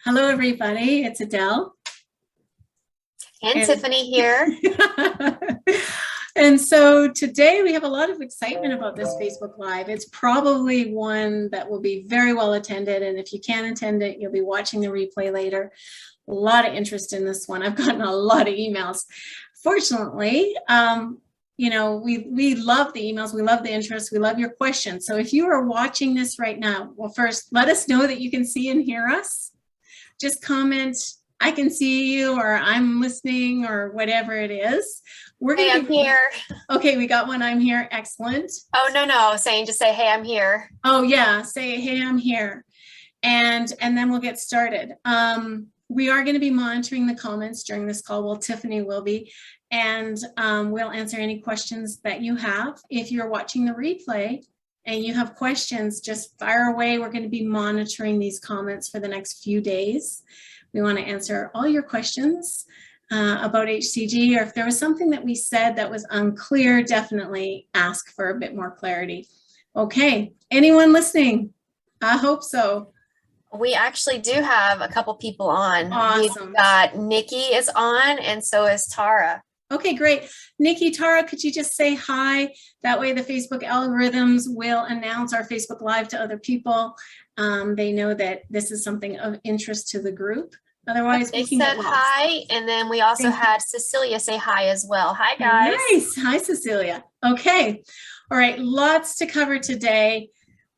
Hello, everybody. It's Adele. And And, Tiffany here. and so today we have a lot of excitement about this Facebook Live. It's probably one that will be very well attended. And if you can't attend it, you'll be watching the replay later. A lot of interest in this one. I've gotten a lot of emails. Fortunately, we love the emails. We love the interest. We love your questions. So if you are watching this right now, well, first, let us know that you can see and hear us. Just comment, I can see you, or I'm listening, or whatever it is. Hey, I'm here. Okay, we got one. I'm here. Excellent. Oh, no. Just say, hey, I'm here. Oh, yeah. Say, hey, I'm here. And then we'll get started. We are going to be monitoring the comments during this call. Well, Tiffany will be. And we'll answer any questions that you have. If you're watching the replay and you have questions, just fire away. We're going to be monitoring these comments for the next few days. We want to answer all your questions about HCG, or if there was something that we said that was unclear, definitely ask for a bit more clarity. Okay, anyone listening? I hope so. We actually do have a couple people on. Awesome. We've got Nikki is on, and so is Tara. Okay, great. Nikki, Tara, could you just say hi? That way the Facebook algorithms will announce our Facebook Live to other people. They know that this is something of interest to the group. Otherwise, they said hi, and then we also had Cecilia say hi as well. Hi, guys. Nice. Hi, Cecilia. Okay. All right. Lots to cover today.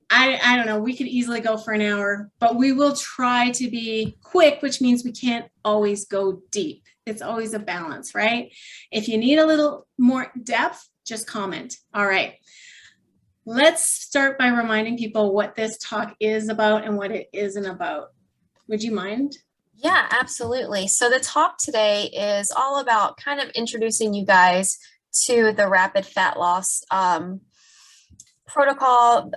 I don't know. We could easily go for an hour, but we will try to be quick, which means we can't always go deep. It's always a balance, right? If you need a little more depth, just comment. All right. Let's start by reminding people what this talk is about and what it isn't about. Would you mind? Yeah, absolutely. So the talk today is all about kind of introducing you guys to the rapid fat loss protocol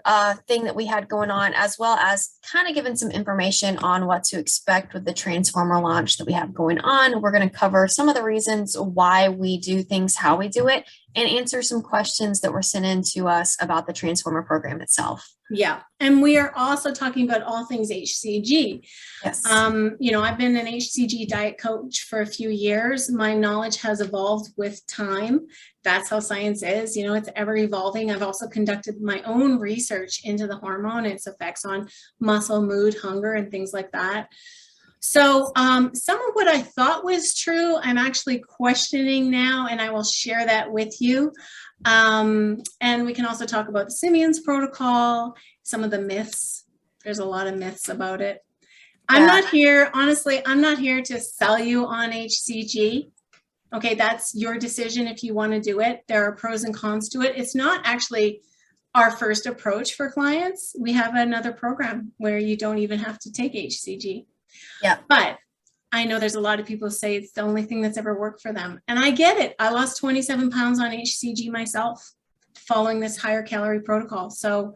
thing that we had going on, as well as kind of giving some information on what to expect with the Transformer launch that we have going on. We're going to cover some of the reasons why we do things, how we do it, and answer some questions that were sent in to us about the Transformer program itself. Yeah, and we are also talking about all things HCG. Yes. I've been an HCG diet coach for a few years. My knowledge has evolved with time. That's how science is. It's ever evolving. I've also conducted my own research into the hormone, its effects on muscle, mood, hunger, and things like that. So some of what I thought was true, I'm actually questioning now, and I will share that with you. And we can also talk about the Simeons Protocol, some of the myths. There's a lot of myths about it. Yeah. I'm not here to sell you on HCG. Okay, that's your decision if you want to do it. There are pros and cons to it. It's not actually our first approach for clients. We have another program where you don't even have to take HCG. Yeah. But I know there's a lot of people who say it's the only thing that's ever worked for them. And I get it. I lost 27 pounds on HCG myself following this higher calorie protocol. So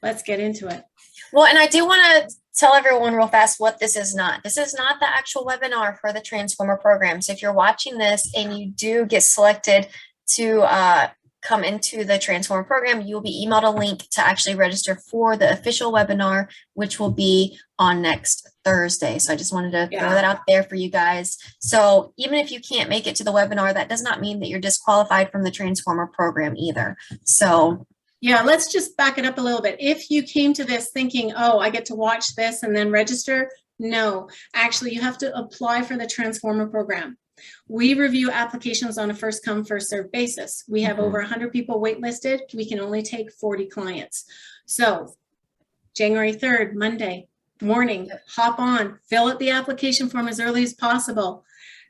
let's get into it. Well, and I do want to tell everyone real fast what this is not. This is not the actual webinar for the Transformer program. So if you're watching this and you do get selected to come into the Transformer program, you will be emailed a link to actually register for the official webinar, which will be on next Thursday. So I just wanted to throw that out there for you guys. So even if you can't make it to the webinar, that does not mean that you're disqualified from the Transformer program either. So yeah, let's just back it up a little bit. If you came to this thinking, oh, I get to watch this and then register, no, actually you have to apply for the Transformer program. We review applications on a first come, first served basis. We have over 100 people waitlisted. We can only take 40 clients. So January 3rd, Monday morning, hop on, fill out the application form as early as possible.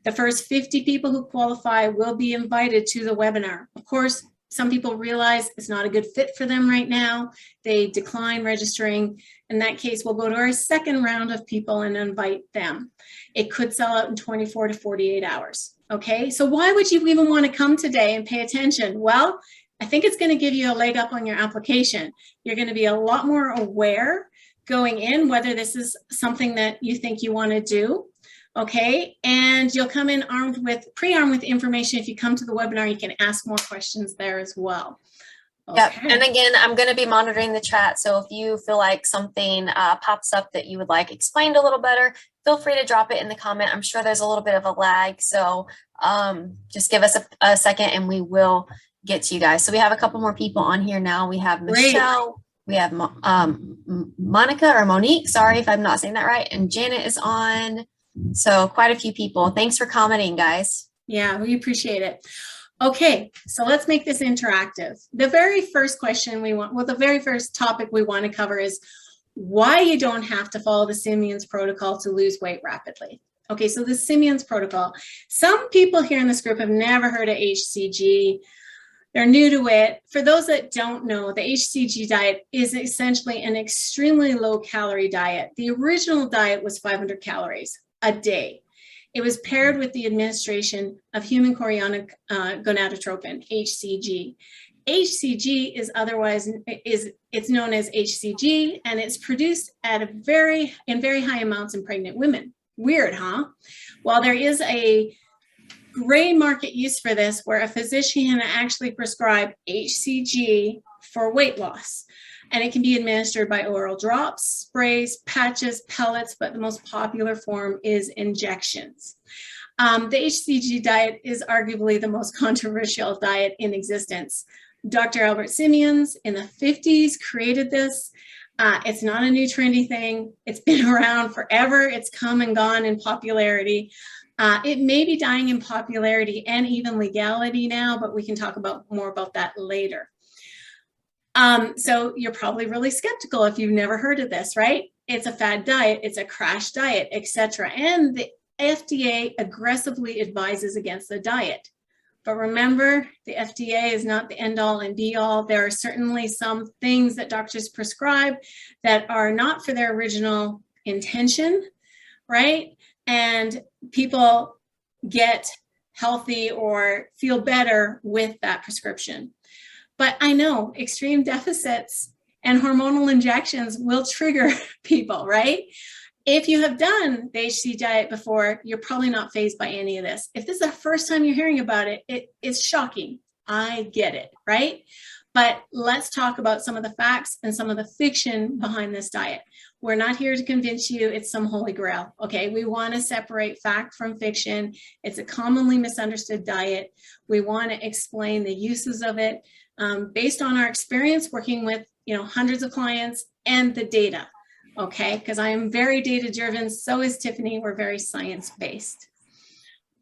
The first 50 people who qualify will be invited to the webinar. Of course, some people realize it's not a good fit for them right now. They decline registering. In that case, we'll go to our second round of people and invite them. It could sell out in 24 to 48 hours. Okay, so why would you even want to come today and pay attention? Well, I think it's going to give you a leg up on your application. You're going to be a lot more aware going in whether this is something that you think you want to do. Okay, and you'll come in pre-armed with information. If you come to the webinar, you can ask more questions there as well. Yep. Okay. And again, I'm going to be monitoring the chat. So if you feel like something pops up that you would like explained a little better, feel free to drop it in the comment. I'm sure there's a little bit of a lag. So just give us a second and we will get to you guys. So we have a couple more people on here now. We have Michelle, we have Monica or Monique. Sorry if I'm not saying that right. And Janet is on. So quite a few people. Thanks for commenting, guys. Yeah, we appreciate it. Okay, so let's make this interactive. The very first question the very first topic we want to cover is why you don't have to follow the Simeons Protocol to lose weight rapidly. Okay, so the Simeons Protocol. Some people here in this group have never heard of HCG. They're new to it. For those that don't know, the HCG diet is essentially an extremely low-calorie diet. The original diet was 500 calories a day. It was paired with the administration of human chorionic gonadotropin, HCG. HCG is it's known as HCG, and it's produced in very high amounts in pregnant women. Weird, huh? Well, there is a gray market use for this where a physician can actually prescribe HCG for weight loss. And it can be administered by oral drops, sprays, patches, pellets, but the most popular form is injections. The HCG diet is arguably the most controversial diet in existence. Dr. Albert Simeons in the 50s created this. It's not a new trendy thing. It's been around forever. It's come and gone in popularity. It may be dying in popularity and even legality now, but we can talk more about that later. So you're probably really skeptical if you've never heard of this, right? It's a fad diet, it's a crash diet, etc. And the FDA aggressively advises against the diet. But remember, the FDA is not the end all and be all. There are certainly some things that doctors prescribe that are not for their original intention, right? And people get healthy or feel better with that prescription. But I know extreme deficits and hormonal injections will trigger people, right? If you have done the HCG diet before, you're probably not fazed by any of this. If this is the first time you're hearing about it, it's shocking. I get it, right? But let's talk about some of the facts and some of the fiction behind this diet. We're not here to convince you it's some holy grail, okay? We want to separate fact from fiction. It's a commonly misunderstood diet. We want to explain the uses of it based on our experience working with hundreds of clients and the data, okay? Because I am very data driven, so is Tiffany. We're very science based.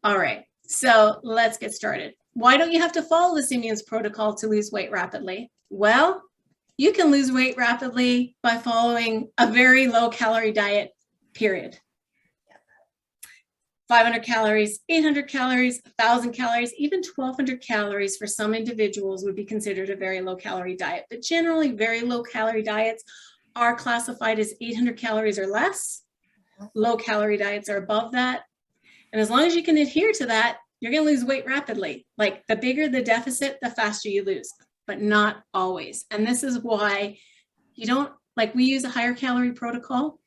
All right, so let's get started. Why don't you have to follow the Simeons Protocol to lose weight rapidly? Well, you can lose weight rapidly by following a very low calorie diet, period. 500 calories, 800 calories, 1,000 calories, even 1,200 calories for some individuals would be considered a very low calorie diet. But generally, very low calorie diets are classified as 800 calories or less. Low calorie diets are above that. And as long as you can adhere to that, you're going to lose weight rapidly. Like the bigger the deficit, the faster you lose, but not always. And this is why you don't, like we use a higher calorie protocol.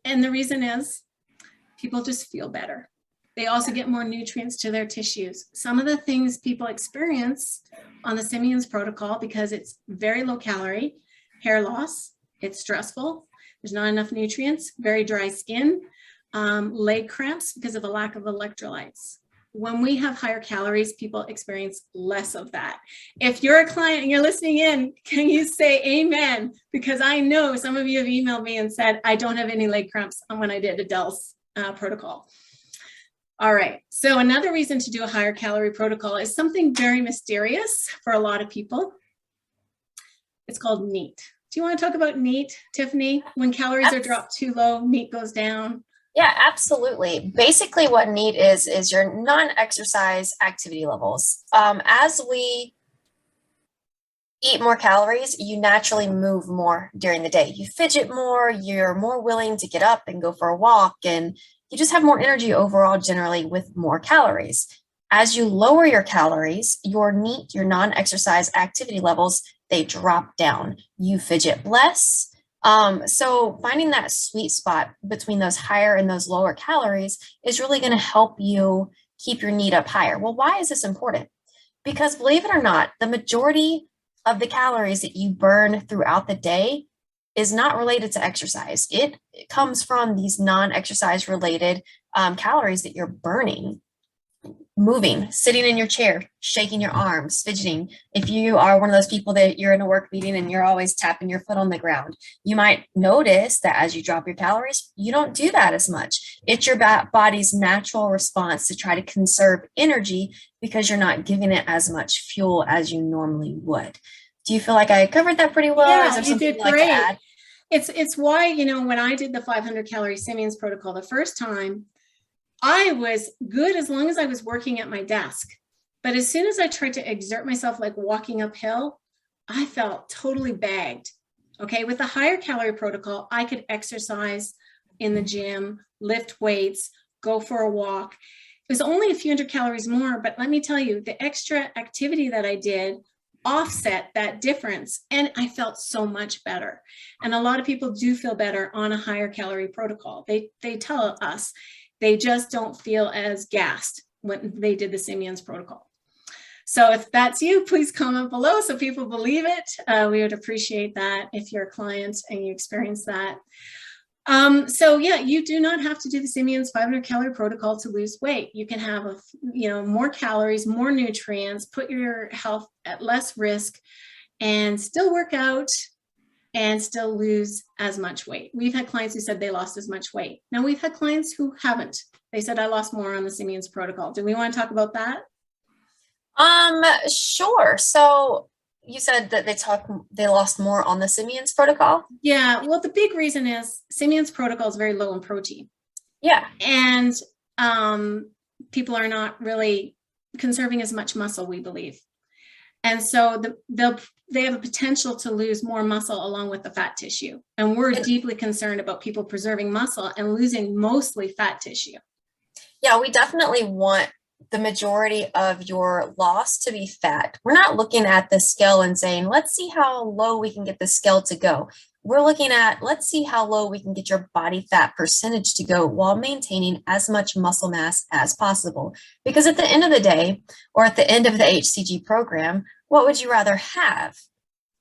And the reason is people just feel better. They also get more nutrients to their tissues. Some of the things people experience on the Simeons Protocol, because it's very low calorie, hair loss, it's stressful, there's not enough nutrients, very dry skin, leg cramps because of a lack of electrolytes. When we have higher calories, people experience less of that. If you're a client and you're listening in, can you say amen? Because I know some of you have emailed me and said, I don't have any leg cramps when I did Adele's protocol. All right, so another reason to do a higher calorie protocol is something very mysterious for a lot of people. It's called NEAT. Do you want to talk about NEAT, Tiffany? When calories are dropped too low, NEAT goes down. Yeah, absolutely. Basically what NEAT is your non-exercise activity levels. As we eat more calories, you naturally move more during the day. You fidget more, you're more willing to get up and go for a walk, and you just have more energy overall generally with more calories. As you lower your calories, your NEAT, your non-exercise activity levels, they drop down. You fidget less. So finding that sweet spot between those higher and those lower calories is really going to help you keep your NEAT up higher. Well, why is this important? Because believe it or not, the majority of the calories that you burn throughout the day is not related to exercise. It comes from these non-exercise related calories that you're burning. Moving, sitting in your chair, shaking your arms, fidgeting. If you are one of those people that you're in a work meeting and you're always tapping your foot on the ground, you might notice that as you drop your calories, you don't do that as much. It's your body's natural response to try to conserve energy because you're not giving it as much fuel as you normally would. Do you feel like I covered that pretty well? Yeah, or is there you something did you'd like to great. add? It's why, you know, when I did the 500 calorie Simeons protocol the first time, I was good as long as I was working at my desk. But as soon as I tried to exert myself, like walking uphill, I felt totally bagged. Okay. With the higher calorie protocol, I could exercise in the gym, lift weights, go for a walk. It was only a few hundred calories more, but let me tell you, the extra activity that I did offset that difference. And I felt so much better. And a lot of people do feel better on a higher calorie protocol. They tell us they just don't feel as gassed when they did the Simeons protocol. So if that's you, please comment below so people believe it. We would appreciate that if you're a client and you experience that. So yeah, you do not have to do the Simeons 500 calorie protocol to lose weight. You can have more calories, more nutrients, put your health at less risk, and still work out and still lose as much weight. We've had clients who said they lost as much weight. Now we've had clients who haven't. They said, I lost more on the Simeons protocol. Do we want to talk about that? Sure. So you said that they lost more on the Simeons protocol? Yeah, well, the big reason is Simeons protocol is very low in protein. Yeah. And people are not really conserving as much muscle, we believe. And so they have a potential to lose more muscle along with the fat tissue. And we're deeply concerned about people preserving muscle and losing mostly fat tissue. Yeah, we definitely want the majority of your loss to be fat. We're not looking at the scale and saying, let's see how low we can get the scale to go. We're looking at, let's see how low we can get your body fat percentage to go while maintaining as much muscle mass as possible. Because at the end of the day, or at the end of the HCG program, what would you rather have?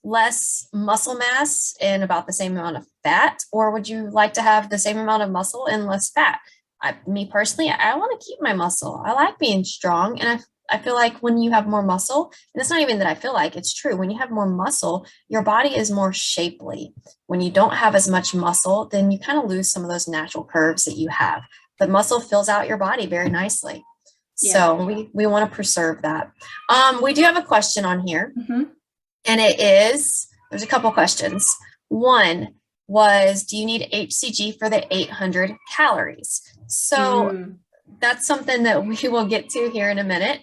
Less muscle mass and about the same amount of fat? Or would you like to have the same amount of muscle and less fat? Me personally, I want to keep my muscle. I like being strong. And I feel like when you have more muscle, and it's not even that I feel like, it's true. When you have more muscle, your body is more shapely. When you don't have as much muscle, then you kind of lose some of those natural curves that you have. But muscle fills out your body very nicely. Yeah. So we want to preserve that. We do have a question on here. Mm-hmm. And there's a couple questions. One was, do you need HCG for the 800 calories? So that's something that we will get to here in a minute.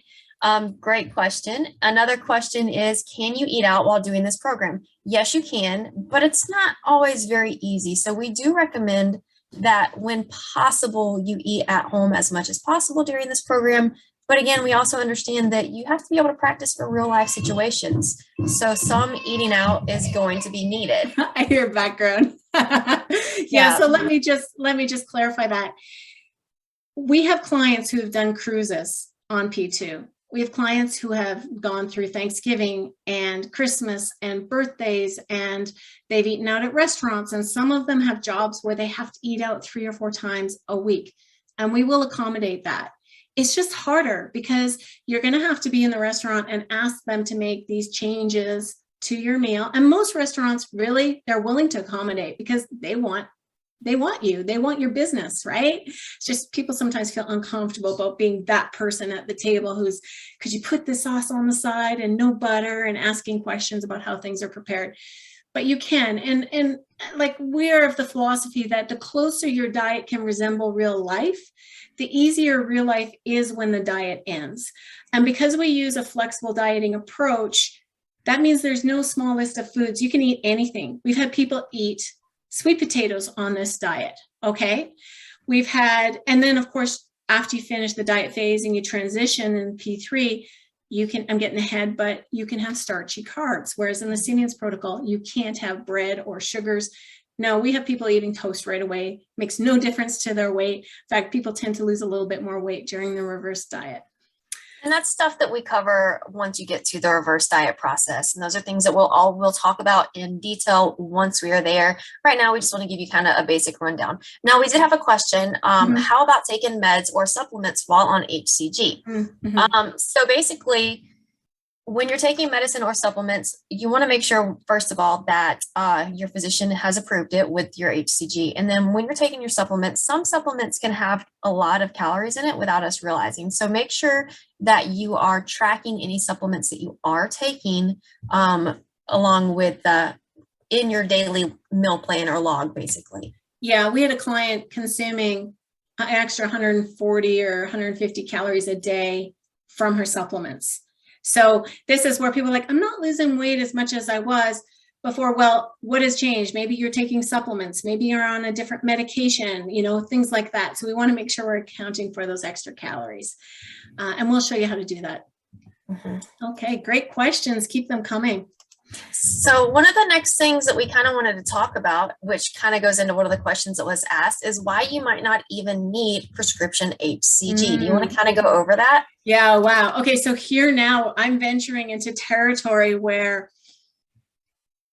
Great question. Another question is, can you eat out while doing this program? Yes, you can, but it's not always very easy. So we do recommend that when possible, you eat at home as much as possible during this program. But again, we also understand that you have to be able to practice for real life situations. So some eating out is going to be needed. I hear background. Yeah. So let me just clarify that. We have clients who have done cruises on P2. We have clients who have gone through Thanksgiving and Christmas and birthdays, and they've eaten out at restaurants. And some of them have jobs where they have to eat out 3 or 4 times a week. And we will accommodate that. It's just harder because you're going to have to be in the restaurant and ask them to make these changes to your meal. And most restaurants really, they're willing to accommodate because they want you, they want your business, right? It's just people sometimes feel uncomfortable about being that person at the table who's, could you put the sauce on the side and no butter, and asking questions about how things are prepared. But you can, and like, we're of the philosophy that the closer your diet can resemble real life, the easier real life is when the diet ends. And because we use a flexible dieting approach, that means there's no small list of foods. You can eat anything. We've had people eat sweet potatoes on this diet, okay? And then of course, after you finish the diet phase and you transition in P3, I'm getting ahead, but you can have starchy carbs. Whereas in the Simeons protocol, you can't have bread or sugars. No, we have people eating toast right away. Makes no difference to their weight. In fact, people tend to lose a little bit more weight during the reverse diet. And that's stuff that we cover once you get to the reverse diet process. And those are things that we'll talk about in detail once we are there. Right now, we just want to give you kind of a basic rundown. Now, we did have a question. How about taking meds or supplements while on HCG? So basically, when you're taking medicine or supplements, you want to make sure, first of all, that your physician has approved it with your HCG. And then when you're taking your supplements, some supplements can have a lot of calories in it without us realizing. So make sure that you are tracking any supplements that you are taking along with in your daily meal plan or log, basically. Yeah, we had a client consuming an extra 140 or 150 calories a day from her supplements. So this is where people are like, I'm not losing weight as much as I was before. Well, what has changed? Maybe you're taking supplements, maybe you're on a different medication, things like that. So we want to make sure we're accounting for those extra calories. And we'll show you how to do that. Okay, great questions. Keep them coming. So one of the next things that we kind of wanted to talk about, which kind of goes into one of the questions that was asked, is why you might not even need prescription HCG. Do you want to kind of go over that? Yeah, wow. Okay, so here now I'm venturing into territory where,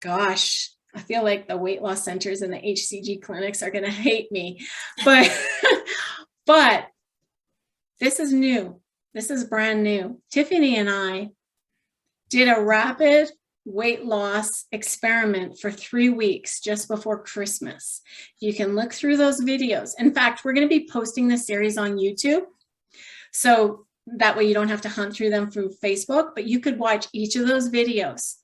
gosh, I feel like the weight loss centers and the HCG clinics are going to hate me. But, but this is new. This is brand new. Tiffany and I did a rapid weight loss experiment for 3 weeks just before Christmas. You can look through those videos. In fact, we're going to be posting this series on YouTube. So that way you don't have to hunt through them through Facebook, but you could watch each of those videos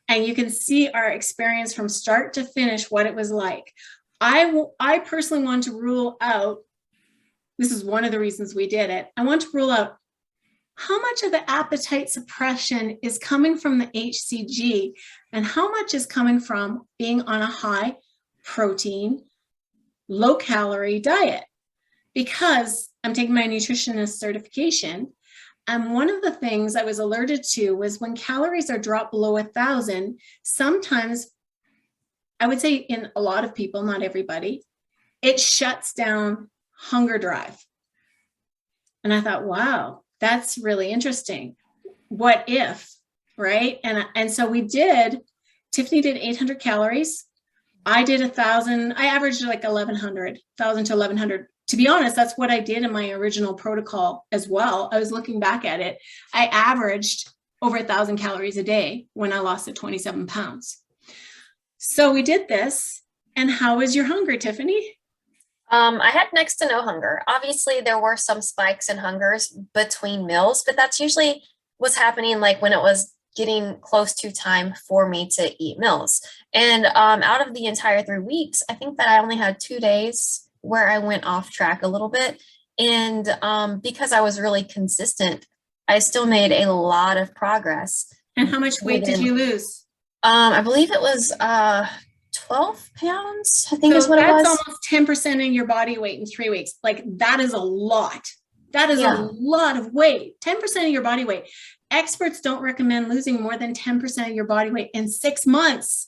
and you can see our experience from start to finish, what it was like. I personally want to rule out, this is one of the reasons we did it. I want to rule out how much of the appetite suppression is coming from the HCG and how much is coming from being on a high protein, low calorie diet. Because I'm taking my nutritionist certification. And one of the things I was alerted to was when calories are dropped below 1,000, sometimes, I would say in a lot of people, not everybody, it shuts down hunger drive. And I thought, wow, that's really interesting. What if, right? And so we did, Tiffany did 800 calories. I did 1,000. I averaged like 1,100, 1,000 to 1,100. To be honest, that's what I did in my original protocol as well. I was looking back at it. I averaged over 1,000 calories a day when I lost the 27 pounds. So we did this. And how was your hunger, Tiffany? I had next to no hunger. Obviously, there were some spikes in hungers between meals, but that's usually what's happening like when it was getting close to time for me to eat meals. And out of the entire 3 weeks, I think that I only had 2 days where I went off track a little bit. And because I was really consistent, I still made a lot of progress. And how much weight did you lose? I believe it was 12 pounds, I think is what it was. That's almost 10% of your body weight in 3 weeks. Like that is a lot. That is a lot of weight. 10% of your body weight. Experts don't recommend losing more than 10% of your body weight in 6 months.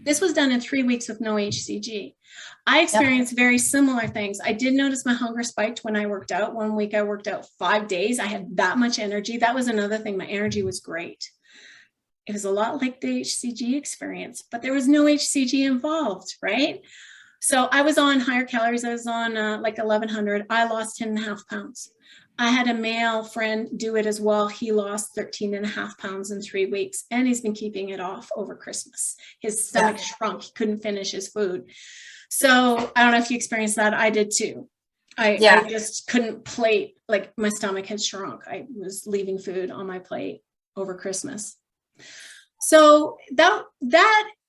This was done in 3 weeks with no HCG. I experienced very similar things. I did notice my hunger spiked when I worked out. 1 week I worked out 5 days. I had that much energy. That was another thing. My energy was great. It was a lot like the HCG experience, but there was no HCG involved, right? So I was on higher calories. I was on like 1,100. I lost 10.5 pounds. I had a male friend do it as well. He lost 13.5 pounds in 3 weeks, and he's been keeping it off over Christmas. His stomach shrunk. He couldn't finish his food. So I don't know if you experienced that. I did too. I just couldn't plate. Like my stomach had shrunk. I was leaving food on my plate over Christmas. So that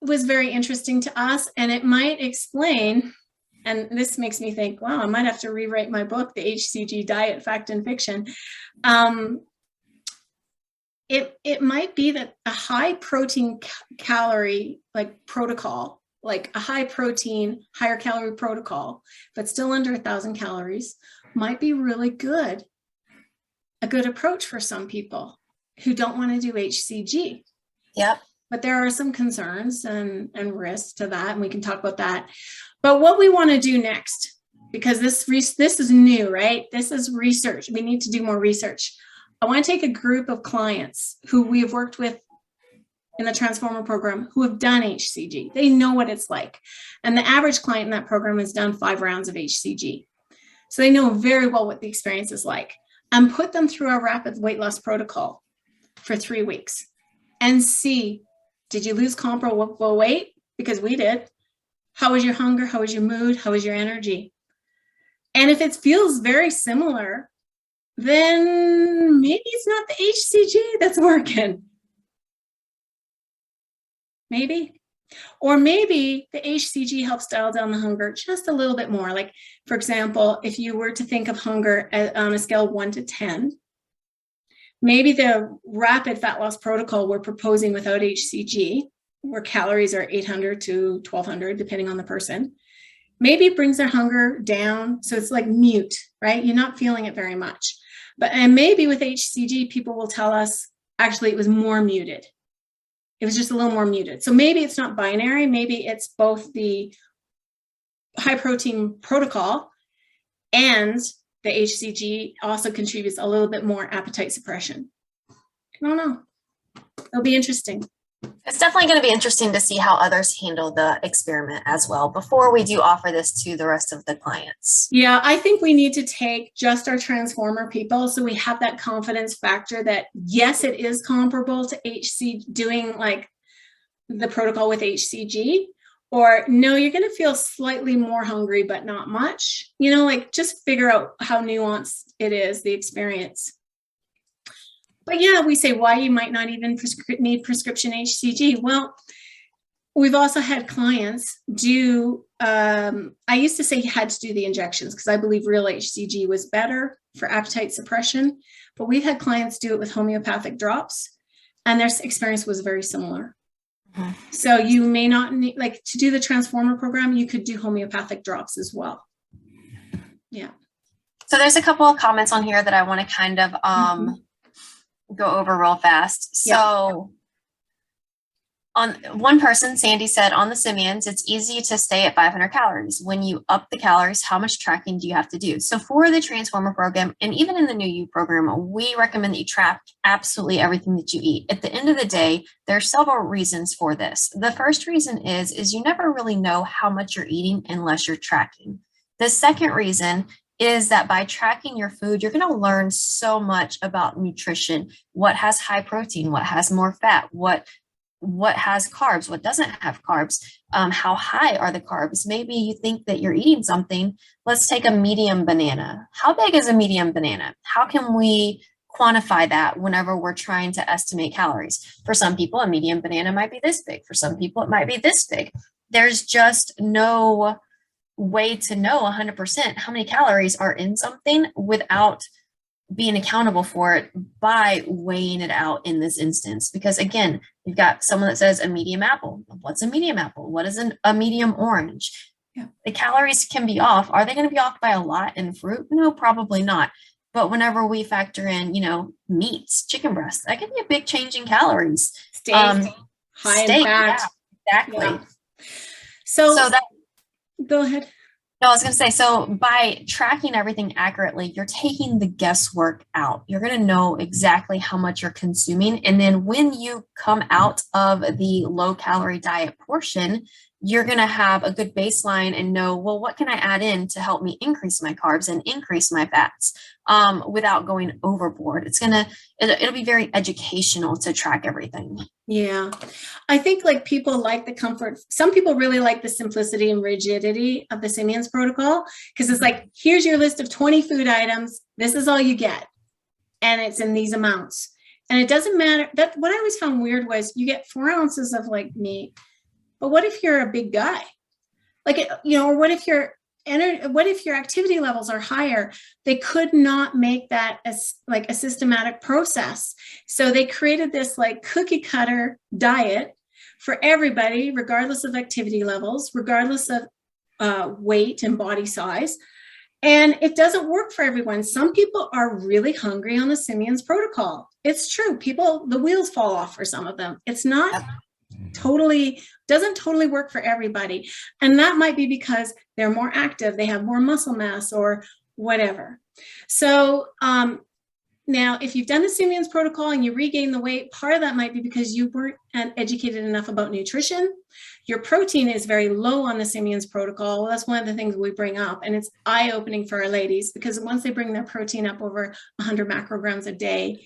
was very interesting to us, and it might explain, and this makes me think, wow, I might have to rewrite my book, The HCG Diet, Fact and Fiction. It might be that a high protein calorie like protocol, like a high protein, higher calorie protocol, but still under 1,000 calories, might be really good. A good approach for some people who don't want to do HCG. Yep. But there are some concerns and risks to that, and we can talk about that. But what we want to do next, because this is new, right? This is research. We need to do more research. I want to take a group of clients who we have worked with in the Transformer program who have done HCG. They know what it's like. And the average client in that program has done 5 rounds of HCG. So they know very well what the experience is like. And put them through our rapid weight loss protocol for 3 weeks and see, did you lose comparable weight? Because we did. How was your hunger? How was your mood? How was your energy? And if it feels very similar, then maybe it's not the HCG that's working. Maybe. Or maybe the HCG helps dial down the hunger just a little bit more. Like, for example, if you were to think of hunger on a scale of 1 to 10, maybe the rapid fat loss protocol we're proposing without HCG, where calories are 800 to 1200, depending on the person, maybe it brings their hunger down. So it's like mute, right? You're not feeling it very much. And maybe with HCG, people will tell us, actually, it was more muted. It was just a little more muted. So maybe it's not binary. Maybe it's both the high protein protocol and the HCG also contributes a little bit more appetite suppression. I don't know. It'll be interesting. It's definitely going to be interesting to see how others handle the experiment as well before we do offer this to the rest of the clients. Yeah, I think we need to take just our transformer people so we have that confidence factor that, yes, it is comparable to doing like the protocol with HCG, or no, you're going to feel slightly more hungry, but not much. Like just figure out how nuanced it is, the experience. But yeah, we say why you might not even need prescription HCG. Well, we've also had clients do, I used to say you had to do the injections because I believe real HCG was better for appetite suppression, but we've had clients do it with homeopathic drops and their experience was very similar. Mm-hmm. So you may not need, like to do the Transformer program, you could do homeopathic drops as well. Yeah. So there's a couple of comments on here that I want to kind of, go over real fast. So on one person, Sandy said, on the Simeons, it's easy to stay at 500 calories. When you up the calories, how much tracking do you have to do? So for the Transformer program, and even in the New You program, we recommend that you track absolutely everything that you eat. At the end of the day, there are several reasons for this. The first reason is you never really know how much you're eating unless you're tracking. The second reason is that by tracking your food, you're going to learn so much about nutrition, what has high protein, what has more fat, what has carbs, what doesn't have carbs, how high are the carbs. Maybe you think that you're eating something. Let's take a medium banana. How big is a medium banana? How can we quantify that whenever we're trying to estimate calories? For some people, a medium banana might be this big. For some people, it might be this big. There's just no way to know 100% how many calories are in something without being accountable for it by weighing it out in this instance. Because again, you've got someone that says a medium apple. What's a medium apple? What is a medium orange? Yeah. The calories can be off. Are they going to be off by a lot in fruit? No, probably not. But whenever we factor in, meats, chicken breasts, that can be a big change in calories. Steak, high in fat. Yeah, exactly. Yeah. So that. Go ahead. No, I was going to say, so by tracking everything accurately, you're taking the guesswork out. You're going to know exactly how much you're consuming. And then when you come out of the low-calorie diet portion, you're going to have a good baseline and know, well, what can I add in to help me increase my carbs and increase my fats without going overboard? It'll be very educational to track everything. Yeah. I think like people like the comfort. Some people really like the simplicity and rigidity of the Simeons protocol because it's like, here's your list of 20 food items. This is all you get. And it's in these amounts. And it doesn't matter. That what I always found weird was you get 4 ounces of like meat. But what if you're a big guy? Or what if your activity levels are higher? They could not make that as like a systematic process. So they created this like cookie cutter diet for everybody, regardless of activity levels, regardless of weight and body size. And it doesn't work for everyone. Some people are really hungry on the Simeons protocol. It's true. The wheels fall off for some of them. It's not doesn't totally work for everybody. And that might be because they're more active, they have more muscle mass or whatever. So Now, if you've done the Simeons Protocol and you regain the weight, part of that might be because you weren't educated enough about nutrition. Your protein is very low on the Simeons Protocol. Well, that's one of the things we bring up, and it's eye-opening for our ladies, because once they bring their protein up over 100 macrograms a day,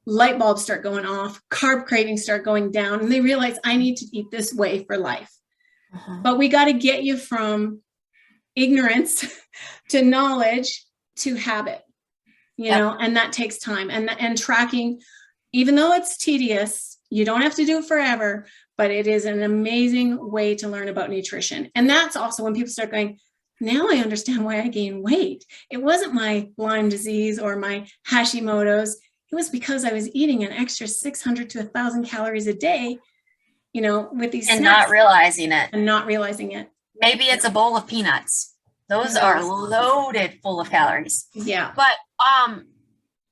light bulbs start going off, carb cravings start going down, and they realize, I need to eat this way for life. But we got to get you from ignorance to knowledge to habit, you know, and that takes time. And tracking, even though it's tedious, you don't have to do it forever, but it is an amazing way to learn about nutrition. And that's also when people start going, now I understand why I gain weight. It wasn't my Lyme disease or my Hashimoto's. It was because I was eating an extra 600 to 1,000 calories a day, you know, with these and snacks. not realizing it. And not realizing it. Maybe it's a bowl of peanuts. Those are loaded full of calories. Yeah. But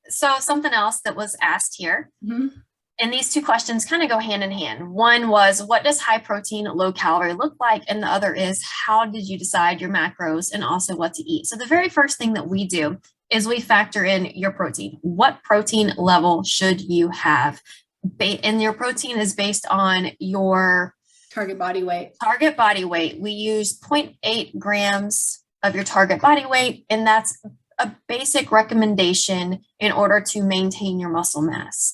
so something else that was asked here, and these two questions kind of go hand in hand. One was, what does high protein, low calorie look like? And the other is, how did you decide your macros and also what to eat? So the very first thing that we do is we factor in your protein. What protein level should you have? And your protein is based on your target body weight. Target body weight. We use 0.8 grams of your target body weight, and that's a basic recommendation in order to maintain your muscle mass.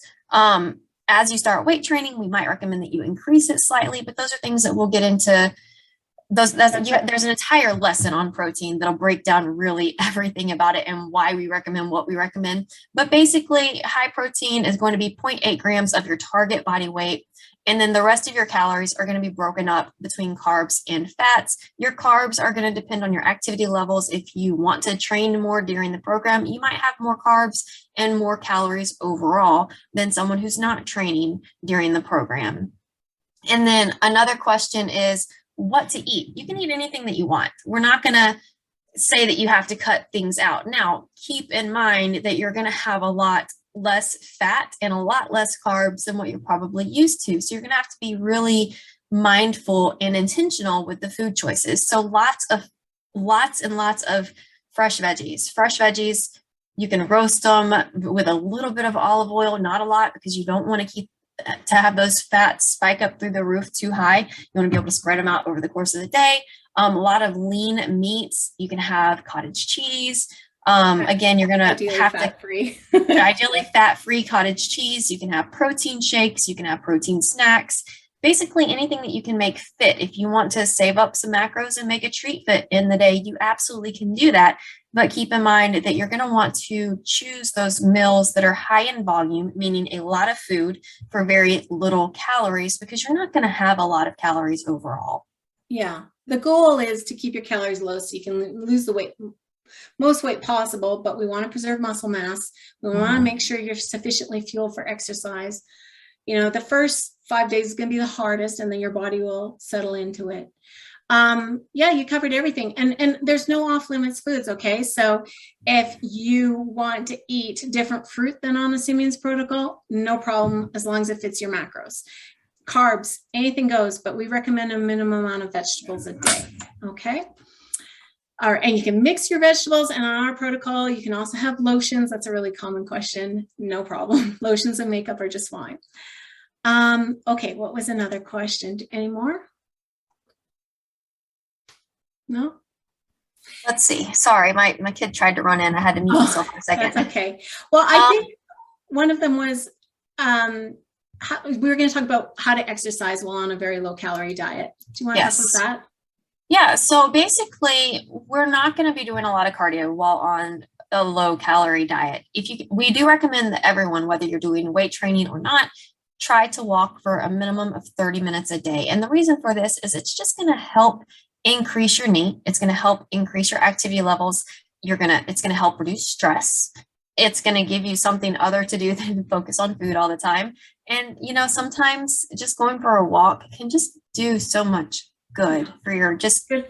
As you start weight training, we might recommend that you increase it slightly, but those are things that we'll get into. There's an entire lesson on protein that'll break down really everything about it and why we recommend what we recommend. But basically, high protein is going to be 0.8 grams of your target body weight. And then the rest of your calories are going to be broken up between carbs and fats. Your carbs are going to depend on your activity levels. If you want to train more during the program, you might have more carbs and more calories overall than someone who's not training during the program. And then another question is what to eat. You can eat anything that you want. We're not going to say that you have to cut things out. Now, keep in mind that you're going to have a lot less fat and a lot less carbs than what you're probably used to. So you're going to have to be really mindful and intentional with the food choices. So lots and lots of fresh veggies. Fresh veggies, you can roast them with a little bit of olive oil, not a lot, because you don't want to have those fats spike up through the roof too high. You want to be able to spread them out over the course of the day. A lot of lean meats. You can have cottage cheese. Again, you're going to have fat-free. Ideally fat-free cottage cheese. You can have protein shakes. You can have protein snacks. Basically anything that you can make fit. If you want to save up some macros and make a treat fit in the day, you absolutely can do that. But keep in mind that you're going to want to choose those meals that are high in volume, meaning a lot of food for very little calories, because you're not going to have a lot of calories overall. Yeah. The goal is to keep your calories low so you can lose the weight, most weight possible, but we want to preserve muscle mass. We want to make sure you're sufficiently fueled for exercise. You know, the first 5 days is going to be the hardest, and then your body will settle into it. Yeah, you covered everything. And there's no off limits foods. Okay. So if you want to eat different fruit than on the Simeons Protocol, no problem, as long as it fits your macros. Carbs, anything goes, but we recommend a minimum amount of vegetables a day. Okay. All right, and you can mix your vegetables, and on our protocol, you can also have lotions. That's a really common question. No problem. Lotions and makeup are just fine. Okay, what was another question? Any more? No? Let's see. Sorry, my kid tried to run in. I had to mute myself for a second. That's okay. Well, I think one of them was we were going to talk about how to exercise while on a very low-calorie diet. Do you want to talk about that? Yeah, so basically, we're not going to be doing a lot of cardio while on a low-calorie diet. We do recommend that everyone, whether you're doing weight training or not, try to walk for a minimum of 30 minutes a day. And the reason for this is it's just going to help increase your NEAT. It's going to help increase your activity levels. It's going to help reduce stress. It's going to give you something other to do than focus on food all the time. And, you know, sometimes just going for a walk can just do so much good for your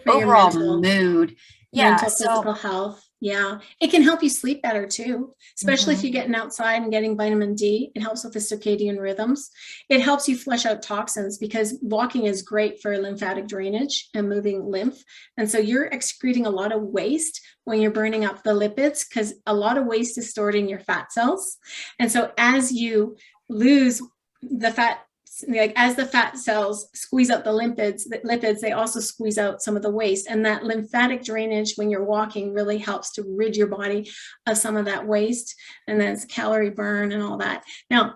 overall mood. Mental, physical health. Yeah, it can help you sleep better too, especially if Mhm. you're getting outside and getting vitamin D. It helps with the circadian rhythms. It helps you flush out toxins because walking is great for lymphatic drainage and moving lymph. And so you're excreting a lot of waste when you're burning up the lipids because a lot of waste is stored in your fat cells. And so as you lose the fat, like as the fat cells squeeze out the lipids, they also squeeze out some of the waste. And that lymphatic drainage when you're walking really helps to rid your body of some of that waste. And then it's calorie burn and all that. Now,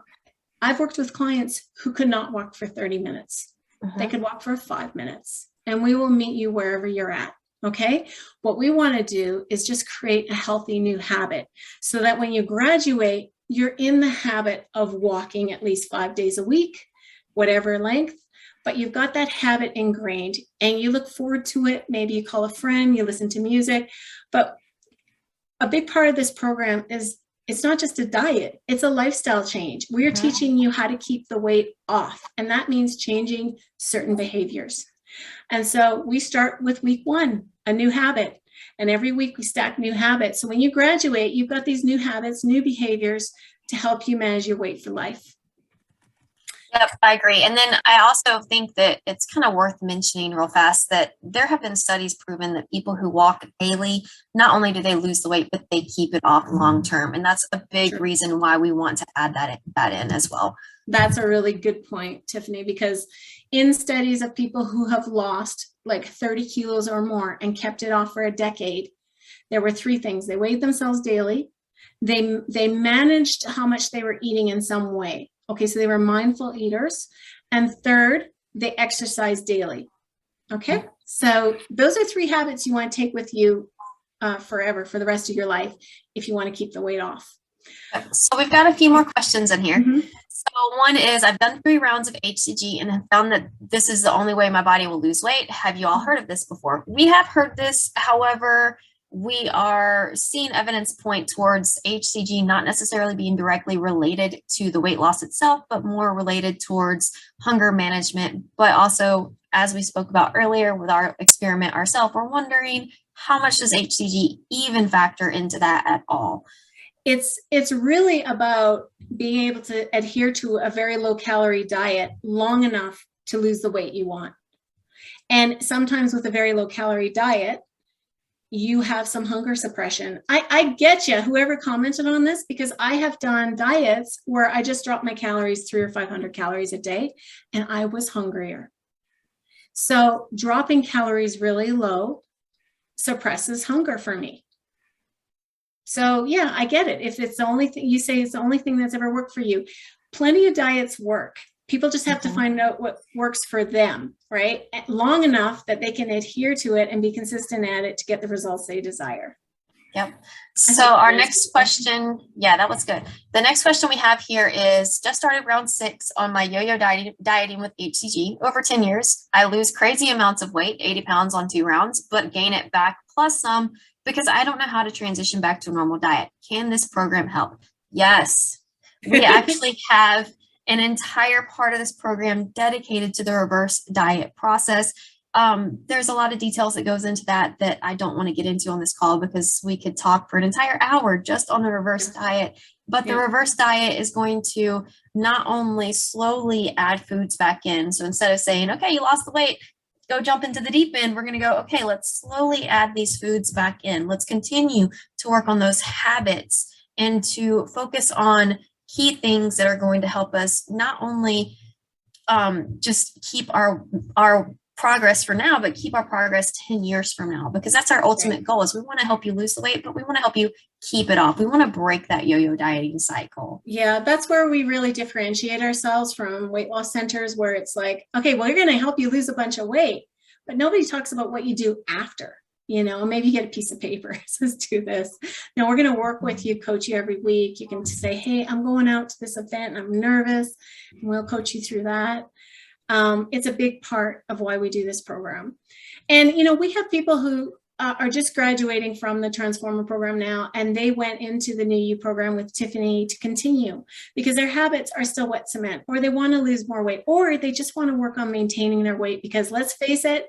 I've worked with clients who could not walk for 30 minutes. They could walk for 5 minutes, and we will meet you wherever you're at. Okay. What we want to do is just create a healthy new habit so that when you graduate, you're in the habit of walking at least 5 days a week, whatever length, but you've got that habit ingrained and you look forward to it. Maybe you call a friend, you listen to music, but a big part of this program is it's not just a diet, it's a lifestyle change. We're teaching you how to keep the weight off, and that means changing certain behaviors. And so we start with week 1, a new habit, and every week we stack new habits. So when you graduate, you've got these new habits, new behaviors to help you manage your weight for life. Yep, I agree. And then I also think that it's kind of worth mentioning real fast that there have been studies proven that people who walk daily, not only do they lose the weight, but they keep it off long term. And that's a big reason why we want to add that in as well. That's a really good point, Tiffany, because in studies of people who have lost like 30 kilos or more and kept it off for a decade, there were 3 things. They weighed themselves daily. They managed how much they were eating in some way. Okay, so they were mindful eaters. And third, they exercise daily. Okay, so those are 3 habits you want to take with you forever, for the rest of your life, if you want to keep the weight off. So we've got a few more questions in here. Mm-hmm. So one is, I've done 3 rounds of HCG and have found that this is the only way my body will lose weight. Have you all heard of this before? We have heard this. However, we are seeing evidence point towards HCG not necessarily being directly related to the weight loss itself, but more related towards hunger management. But also, as we spoke about earlier with our experiment ourselves, we're wondering how much does HCG even factor into that at all? It's really about being able to adhere to a very low calorie diet long enough to lose the weight you want. And sometimes with a very low calorie diet, you have some hunger suppression. I get you, whoever commented on this, because I have done diets where I just dropped my calories 300 or 500 calories a day and I was hungrier. So dropping calories really low suppresses hunger for me. So yeah, I get it. If it's the only thing you say, it's the only thing that's ever worked for you. Plenty of diets work. People just have to find out what works for them, right? Long enough that they can adhere to it and be consistent at it to get the results they desire. Yep. So our next question, yeah, that was good. The next question we have here is, just started round 6 on my yo-yo dieting with HCG. Over 10 years, I lose crazy amounts of weight, 80 pounds on 2 rounds, but gain it back plus some because I don't know how to transition back to a normal diet. Can this program help? Yes. We actually have an entire part of this program dedicated to the reverse diet process. There's a lot of details that goes into that I don't want to get into on this call because we could talk for an entire hour just on the reverse diet. But the reverse diet is going to not only slowly add foods back in. So instead of saying, okay, you lost the weight, go jump into the deep end, we're going to go, okay, let's slowly add these foods back in. Let's continue to work on those habits and to focus on key things that are going to help us not only just keep our progress for now, but keep our progress 10 years from now, because that's our ultimate goal. Is we want to help you lose the weight, but we want to help you keep it off. We want to break that yo-yo dieting cycle. Yeah, that's where we really differentiate ourselves from weight loss centers, where it's like, okay, well, you're going to help you lose a bunch of weight, but nobody talks about what you do after. You know, maybe you get a piece of paper, says do this. Now we're going to work with you, coach you every week. You can say, hey, I'm going out to this event, I'm nervous, and we'll coach you through that. It's a big part of why we do this program. And, you know, we have people who are just graduating from the Transformer program now, and they went into the New You program with Tiffany to continue because their habits are still wet cement, or they want to lose more weight, or they just want to work on maintaining their weight, because let's face it,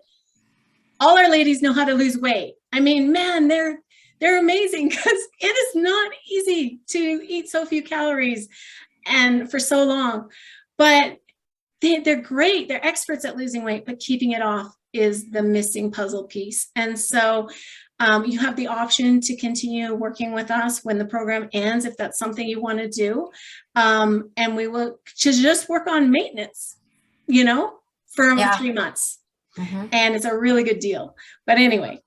all our ladies know how to lose weight. I mean, man, they're They're amazing because it is not easy to eat so few calories and for so long, but they're great. They're experts at losing weight, but keeping it off is the missing puzzle piece. And so you have the option to continue working with us when the program ends, if that's something you want to do. And we will just work on maintenance, for 3 months. And it's a really good deal. But anyway,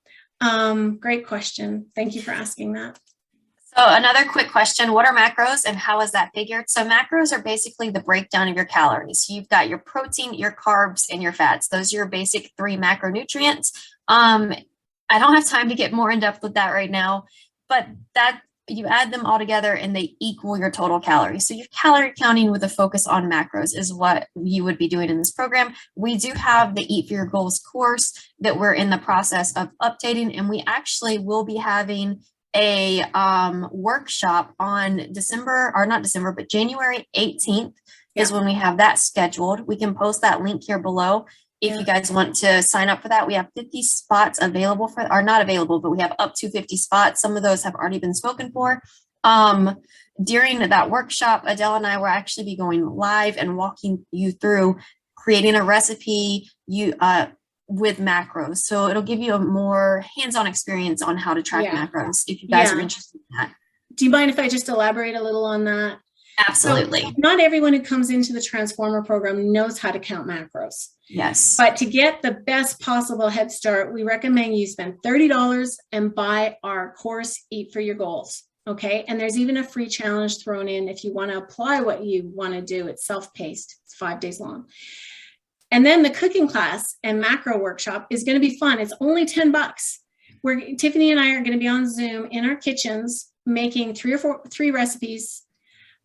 great question. Thank you for asking that. So another quick question, what are macros and how is that figured? So macros are basically the breakdown of your calories. You've got your protein, your carbs, and your fats. Those are your basic 3 macronutrients. I don't have time to get more in depth with that right now, but that you add them all together and they equal your total calories. So your calorie counting with a focus on macros is what you would be doing in this program. We do have the Eat for Your Goals course that we're in the process of updating, and we actually will be having a workshop on January 18th is when we have that scheduled. We can post that link here below. If you guys want to sign up for that, we have 50 spots available are not available, but we have up to 50 spots. Some of those have already been spoken for. During that workshop, Adele and I will actually be going live and walking you through creating a recipe with macros. So it'll give you a more hands-on experience on how to track macros if you guys are interested in that. Do you mind if I just elaborate a little on that? Absolutely. So not everyone who comes into the Transformer program knows how to count macros. Yes. But to get the best possible head start, we recommend you spend $30 and buy our course, Eat for Your Goals. Okay. And there's even a free challenge thrown in if you want to apply what you want to do. It's self-paced. It's 5 days long. And then the cooking class and macro workshop is going to be fun. It's only $10. Tiffany and I are going to be on Zoom in our kitchens making 3 recipes.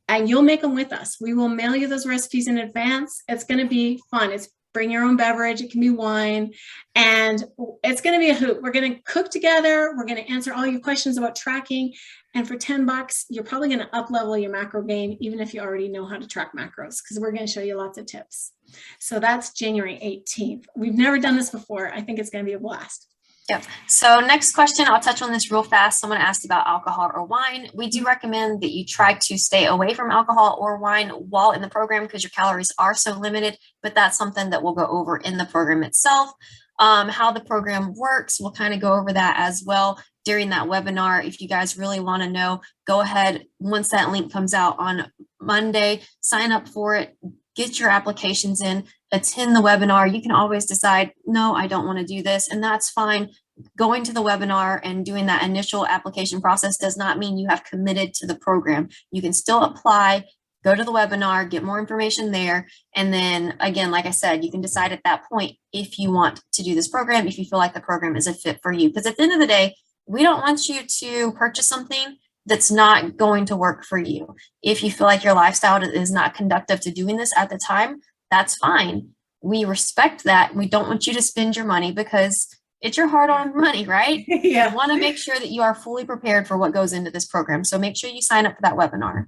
And you'll make them with us. We will mail you those recipes in advance. It's going to be fun. It's bring your own beverage. It can be wine. And it's going to be a hoot. We're going to cook together. We're going to answer all your questions about tracking. And for $10, you're probably going to up-level your macro game, even if you already know how to track macros, because we're going to show you lots of tips. So that's January 18th. We've never done this before. I think it's going to be a blast. Yep. So next question, I'll touch on this real fast. Someone asked about alcohol or wine. We do recommend that you try to stay away from alcohol or wine while in the program because your calories are so limited, but that's something that we'll go over in the program itself. How the program works, we'll kind of go over that as well during that webinar. If you guys really want to know, go ahead. Once that link comes out on Monday, sign up for it. Get your applications in, attend the webinar. You can always decide, no, I don't want to do this, and that's fine. Going to the webinar and doing that initial application process does not mean you have committed to the program. You can still apply, go to the webinar, get more information there, and then again, like I said, you can decide at that point if you want to do this program, if you feel like the program is a fit for you. Because at the end of the day, we don't want you to purchase something that's not going to work for you. If you feel like your lifestyle is not conducive to doing this at the time, that's fine. We respect that. We don't want you to spend your money because it's your hard-earned money, right? Yeah. You want to make sure that you are fully prepared for what goes into this program. So make sure you sign up for that webinar.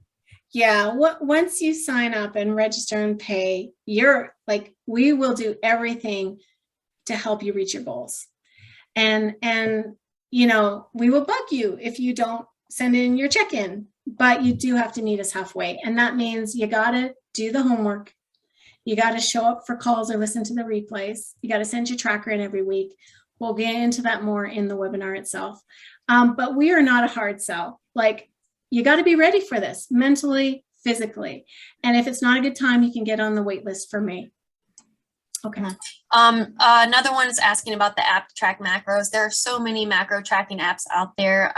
Yeah. Once you sign up and register and pay, we will do everything to help you reach your goals. And we will bug you if you don't send in your check-in, but you do have to meet us halfway. And that means you got to do the homework. You got to show up for calls or listen to the replays. You got to send your tracker in every week. We'll get into that more in the webinar itself. But we are not a hard sell. You got to be ready for this mentally, physically. And if it's not a good time, you can get on the wait list for me. Okay. Another one is asking about the app to track macros. There are so many macro tracking apps out there.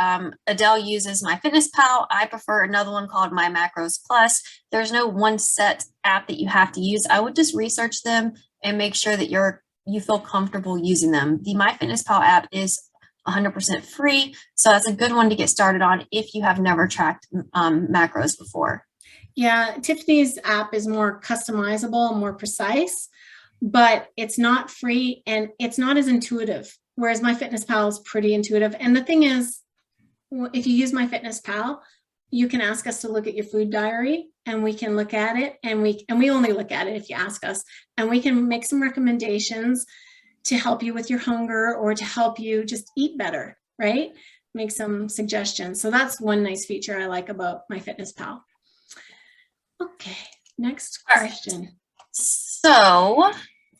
Adele uses MyFitnessPal. I prefer another one called My Macros Plus. There's no one set app that you have to use. I would just research them and make sure that you feel comfortable using them. The MyFitnessPal app is 100% free, so that's a good one to get started on if you have never tracked macros before. Yeah, Tiffany's app is more customizable, more precise, but it's not free and it's not as intuitive, whereas MyFitnessPal is pretty intuitive. And the thing is, if you use MyFitnessPal, you can ask us to look at your food diary and we can look at it, and we only look at it if you ask us, and we can make some recommendations to help you with your hunger or to help you just eat better, right? make some suggestions. So that's one nice feature I like about MyFitnessPal. Okay, next question. So,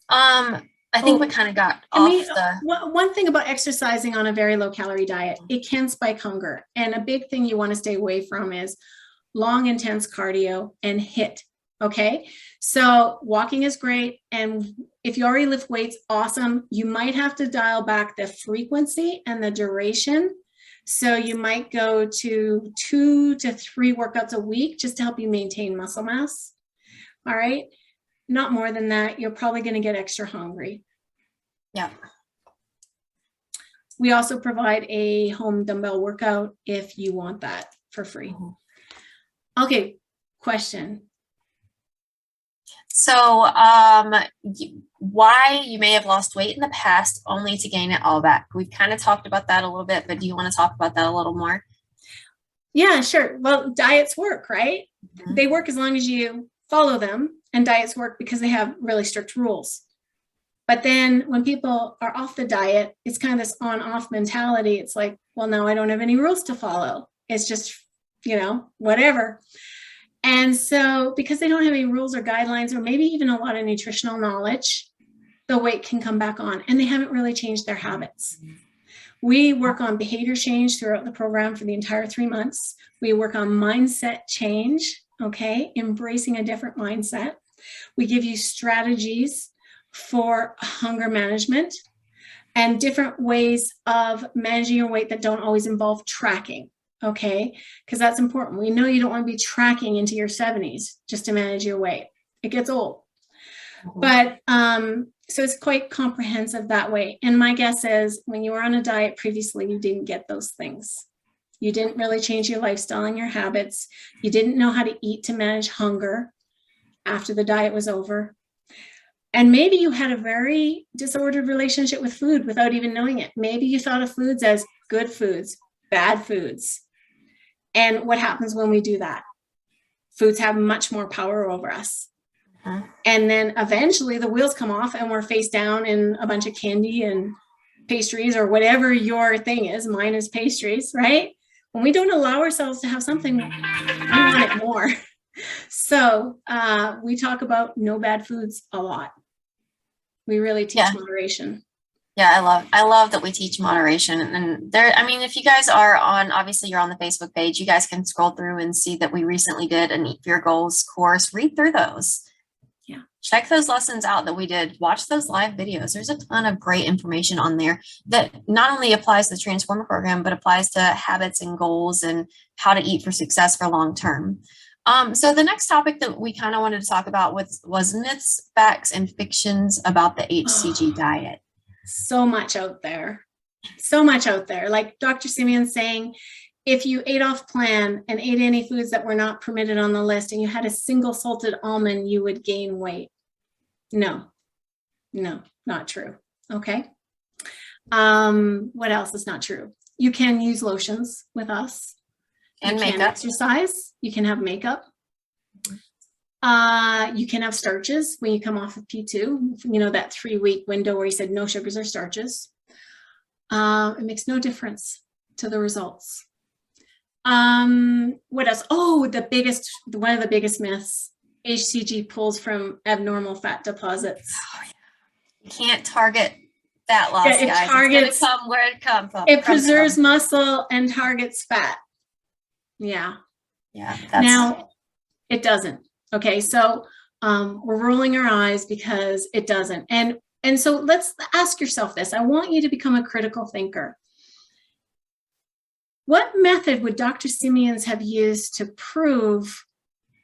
I think we kind of got off one thing about exercising on a very low calorie diet, it can spike hunger. And a big thing you want to stay away from is long, intense cardio and HIIT. Okay. So walking is great. And if you already lift weights, awesome. You might have to dial back the frequency and the duration. So you might go to 2 to 3 workouts a week just to help you maintain muscle mass. All right. Not more than that. You're probably going to get extra hungry. Yeah. We also provide a home dumbbell workout if you want that for free. Okay. Question. So, why you may have lost weight in the past only to gain it all back. We've kind of talked about that a little bit, but do you want to talk about that a little more? Yeah, sure. Well, diets work, right? Mm-hmm. They work as long as you follow them, and diets work because they have really strict rules. But then when people are off the diet, it's kind of this on-off mentality. It's like, well, now I don't have any rules to follow. It's just, whatever. And so because they don't have any rules or guidelines, or maybe even a lot of nutritional knowledge, the weight can come back on, and they haven't really changed their habits. We work on behavior change throughout the program for the entire 3 months. We work on mindset change, okay, embracing a different mindset. We give you strategies for hunger management and different ways of managing your weight that don't always involve tracking. Okay, because that's important. We know you don't want to be tracking into your 70s just to manage your weight. It gets old. Mm-hmm. But so it's quite comprehensive that way. And my guess is when you were on a diet previously, you didn't get those things. You didn't really change your lifestyle and your habits. You didn't know how to eat to manage hunger after the diet was over. And maybe you had a very disordered relationship with food without even knowing it. Maybe you thought of foods as good foods, bad foods. And what happens when we do that? Foods have much more power over us. Uh-huh. And then eventually the wheels come off and we're face down in a bunch of candy and pastries or whatever your thing is. Mine is pastries, right? When we don't allow ourselves to have something, we want it more. So we talk about no bad foods a lot. We really teach moderation. Yeah, I love that we teach moderation. And if you guys are obviously you're on the Facebook page, you guys can scroll through and see that we recently did an Eat for Your Goals course. Read through those. Yeah. Check those lessons out that we did. Watch those live videos. There's a ton of great information on there that not only applies to the Transformer program, but applies to habits and goals and how to eat for success for long term. So the next topic that we kind of wanted to talk about was myths, facts, and fictions about the HCG diet. So much out there. Like Dr. Simeons saying, if you ate off plan and ate any foods that were not permitted on the list and you had a single salted almond, you would gain weight. No, not true. Okay. What else is not true? You can use lotions with us. And you makeup. Can exercise. You can have makeup. You can have starches when you come off of P2, that 3-week window where he said no sugars or starches. It makes no difference to the results. What else? Oh, one of the biggest myths, HCG pulls from abnormal fat deposits. Oh, yeah. You can't target fat loss, guys. It's going to come where it comes from. It preserves muscle and targets fat. Yeah. Yeah. Now, it doesn't. Okay, so we're rolling our eyes because it doesn't. And so let's ask yourself this. I want you to become a critical thinker. What method would Dr. Simeons have used to prove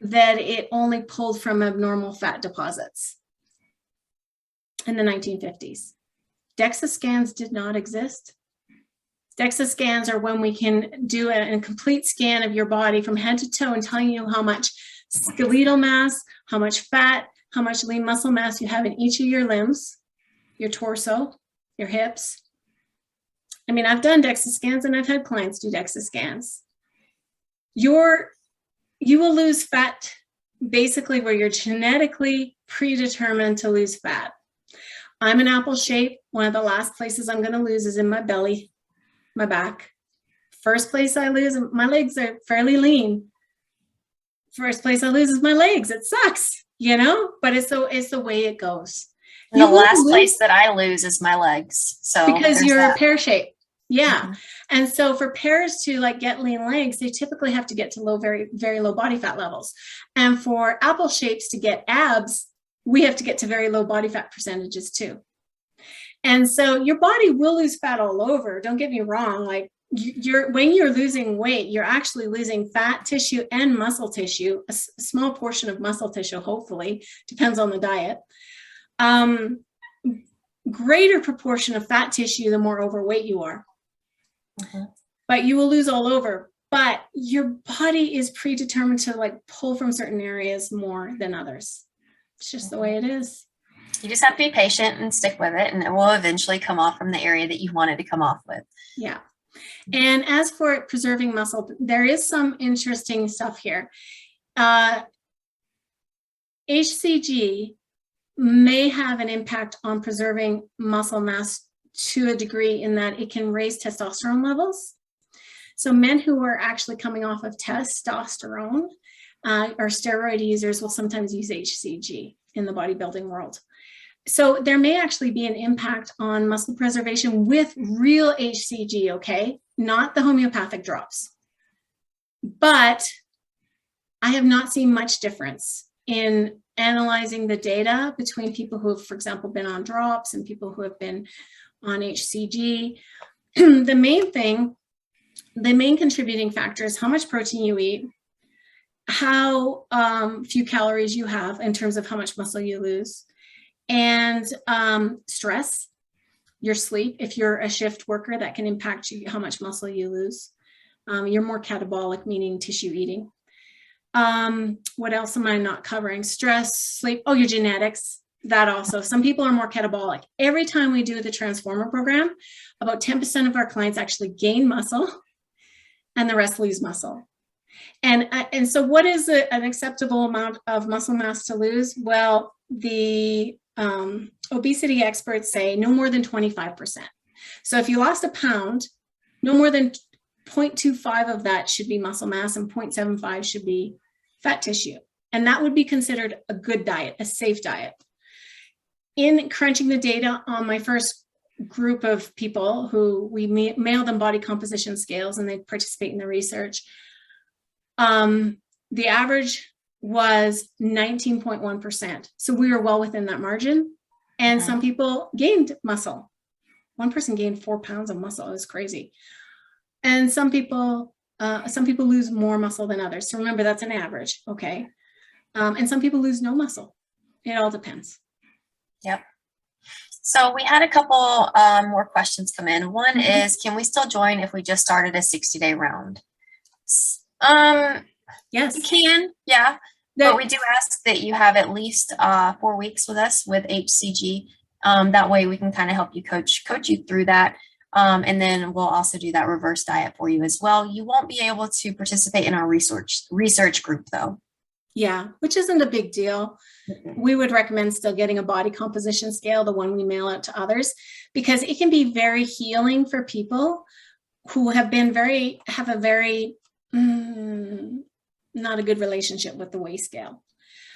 that it only pulled from abnormal fat deposits in the 1950s? DEXA scans did not exist. DEXA scans are when we can do a complete scan of your body from head to toe and telling you how much skeletal mass, how much fat, how much lean muscle mass you have in each of your limbs, your torso, your hips. I've done DEXA scans and I've had clients do DEXA scans. You will lose fat basically where you're genetically predetermined to lose fat. I'm an apple shape. One of the last places I'm going to lose is in my belly, my back. First place I lose, my legs are fairly lean. First place I lose is my legs. It sucks, but it's the way it goes. And the last place that I lose is my legs. So because you're pear shaped. Yeah. Mm-hmm. And so for pears to like get lean legs, they typically have to get to very, very low body fat levels. And for apple shapes to get abs, we have to get to very low body fat percentages too. And so your body will lose fat all over. Don't get me wrong. Like when you're losing weight, you're actually losing fat tissue and muscle tissue, a small portion of muscle tissue, hopefully, depends on the diet. Greater proportion of fat tissue the more overweight you are. Mm-hmm. But you will lose all over. But your body is predetermined to like pull from certain areas more than others. It's just the way it is. You just have to be patient and stick with it, and it will eventually come off from the area that you wanted to come off with. Yeah. And as for preserving muscle, there is some interesting stuff here. HCG may have an impact on preserving muscle mass to a degree in that it can raise testosterone levels. So men who are actually coming off of testosterone or steroid users will sometimes use HCG in the bodybuilding world. So there may actually be an impact on muscle preservation with real HCG, okay? Not the homeopathic drops. But I have not seen much difference in analyzing the data between people who have, for example, been on drops and people who have been on HCG. The main contributing factor is how much protein you eat, how few calories you have in terms of how much muscle you lose, and stress, your sleep. If you're a shift worker, that can impact you, how much muscle you lose. You're more catabolic, meaning tissue eating. What else am I not covering? Stress, sleep. Oh, your genetics. That also. Some people are more catabolic. Every time we do the Transformer program, about 10% of our clients actually gain muscle and the rest lose muscle. And so what is an acceptable amount of muscle mass to lose? Well, the obesity experts say no more than 25%. So if you lost a pound, no more than 0.25 of that should be muscle mass and 0.75 should be fat tissue. And that would be considered a good diet, a safe diet. In crunching the data on my first group of people who we mail them body composition scales and they participate in the research, the average was 19.1%. So we were well within that margin. And some people gained muscle. One person gained 4 pounds of muscle. It was crazy. And some people lose more muscle than others. So remember, that's an average, okay? And some people lose no muscle. It all depends. Yep. So we had a couple more questions come in. One is, can we still join if we just started a 60-day round? Yes. You can, yeah. But we do ask that you have at least 4 weeks with us with HCG. That way we can kind of help you coach you through that. And then we'll also do that reverse diet for you as well. You won't be able to participate in our research group though. Yeah, which isn't a big deal. We would recommend still getting a body composition scale, the one we mail out to others, because it can be very healing for people who have a very not a good relationship with the weigh scale.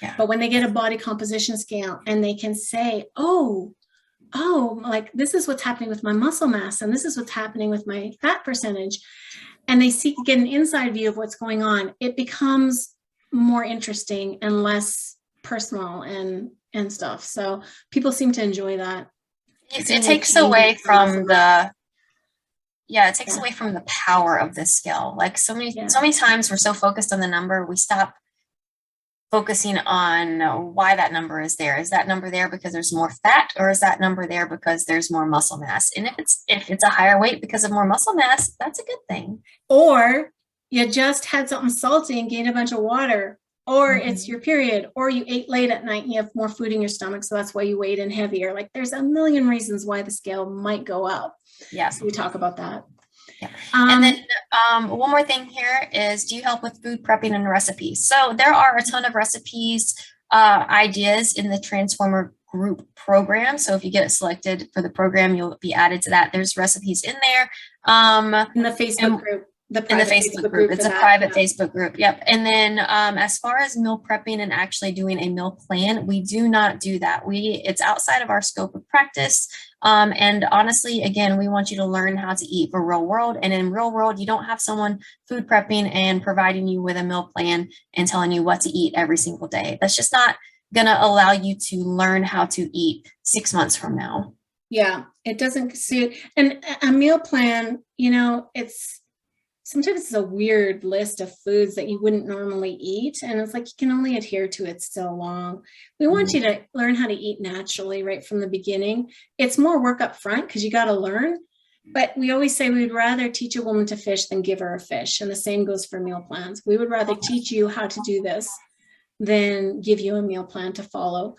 Yeah. But when they get a body composition scale and they can say, oh, like this is what's happening with my muscle mass and this is what's happening with my fat percentage, and they get an inside view of what's going on, it becomes more interesting and less personal and stuff. So people seem to enjoy that. It takes away from the away from the power of the scale. Like so many times we're so focused on the number, we stop focusing on why that number is there. Is that number there because there's more fat, or is that number there because there's more muscle mass? And if it's a higher weight because of more muscle mass, that's a good thing. Or you just had something salty and gained a bunch of water, or it's your period, or you ate late at night and you have more food in your stomach, so that's why you weighed in heavier. Like there's a million reasons why the scale might go up. Yeah, so we talk about that. Yeah. And then one more thing here is, do you help with food prepping and recipes? So there are a ton of recipes, ideas in the Transformer group program. So if you get selected for the program, you'll be added to that. There's recipes in there. In the Facebook group. in the Facebook group. It's a private Facebook group. Yep. And then as far as meal prepping and actually doing a meal plan, we do not do that. It's outside of our scope of practice. And honestly, again, we want you to learn how to eat for real world. And in real world, you don't have someone food prepping and providing you with a meal plan and telling you what to eat every single day. That's just not going to allow you to learn how to eat 6 months from now. Yeah, it doesn't suit. And a meal plan, you know, sometimes it's a weird list of foods that you wouldn't normally eat. And it's like, you can only adhere to it so long. We want you to learn how to eat naturally right from the beginning. It's more work up front because you got to learn. But we always say we'd rather teach a woman to fish than give her a fish. And the same goes for meal plans. We would rather teach you how to do this than give you a meal plan to follow.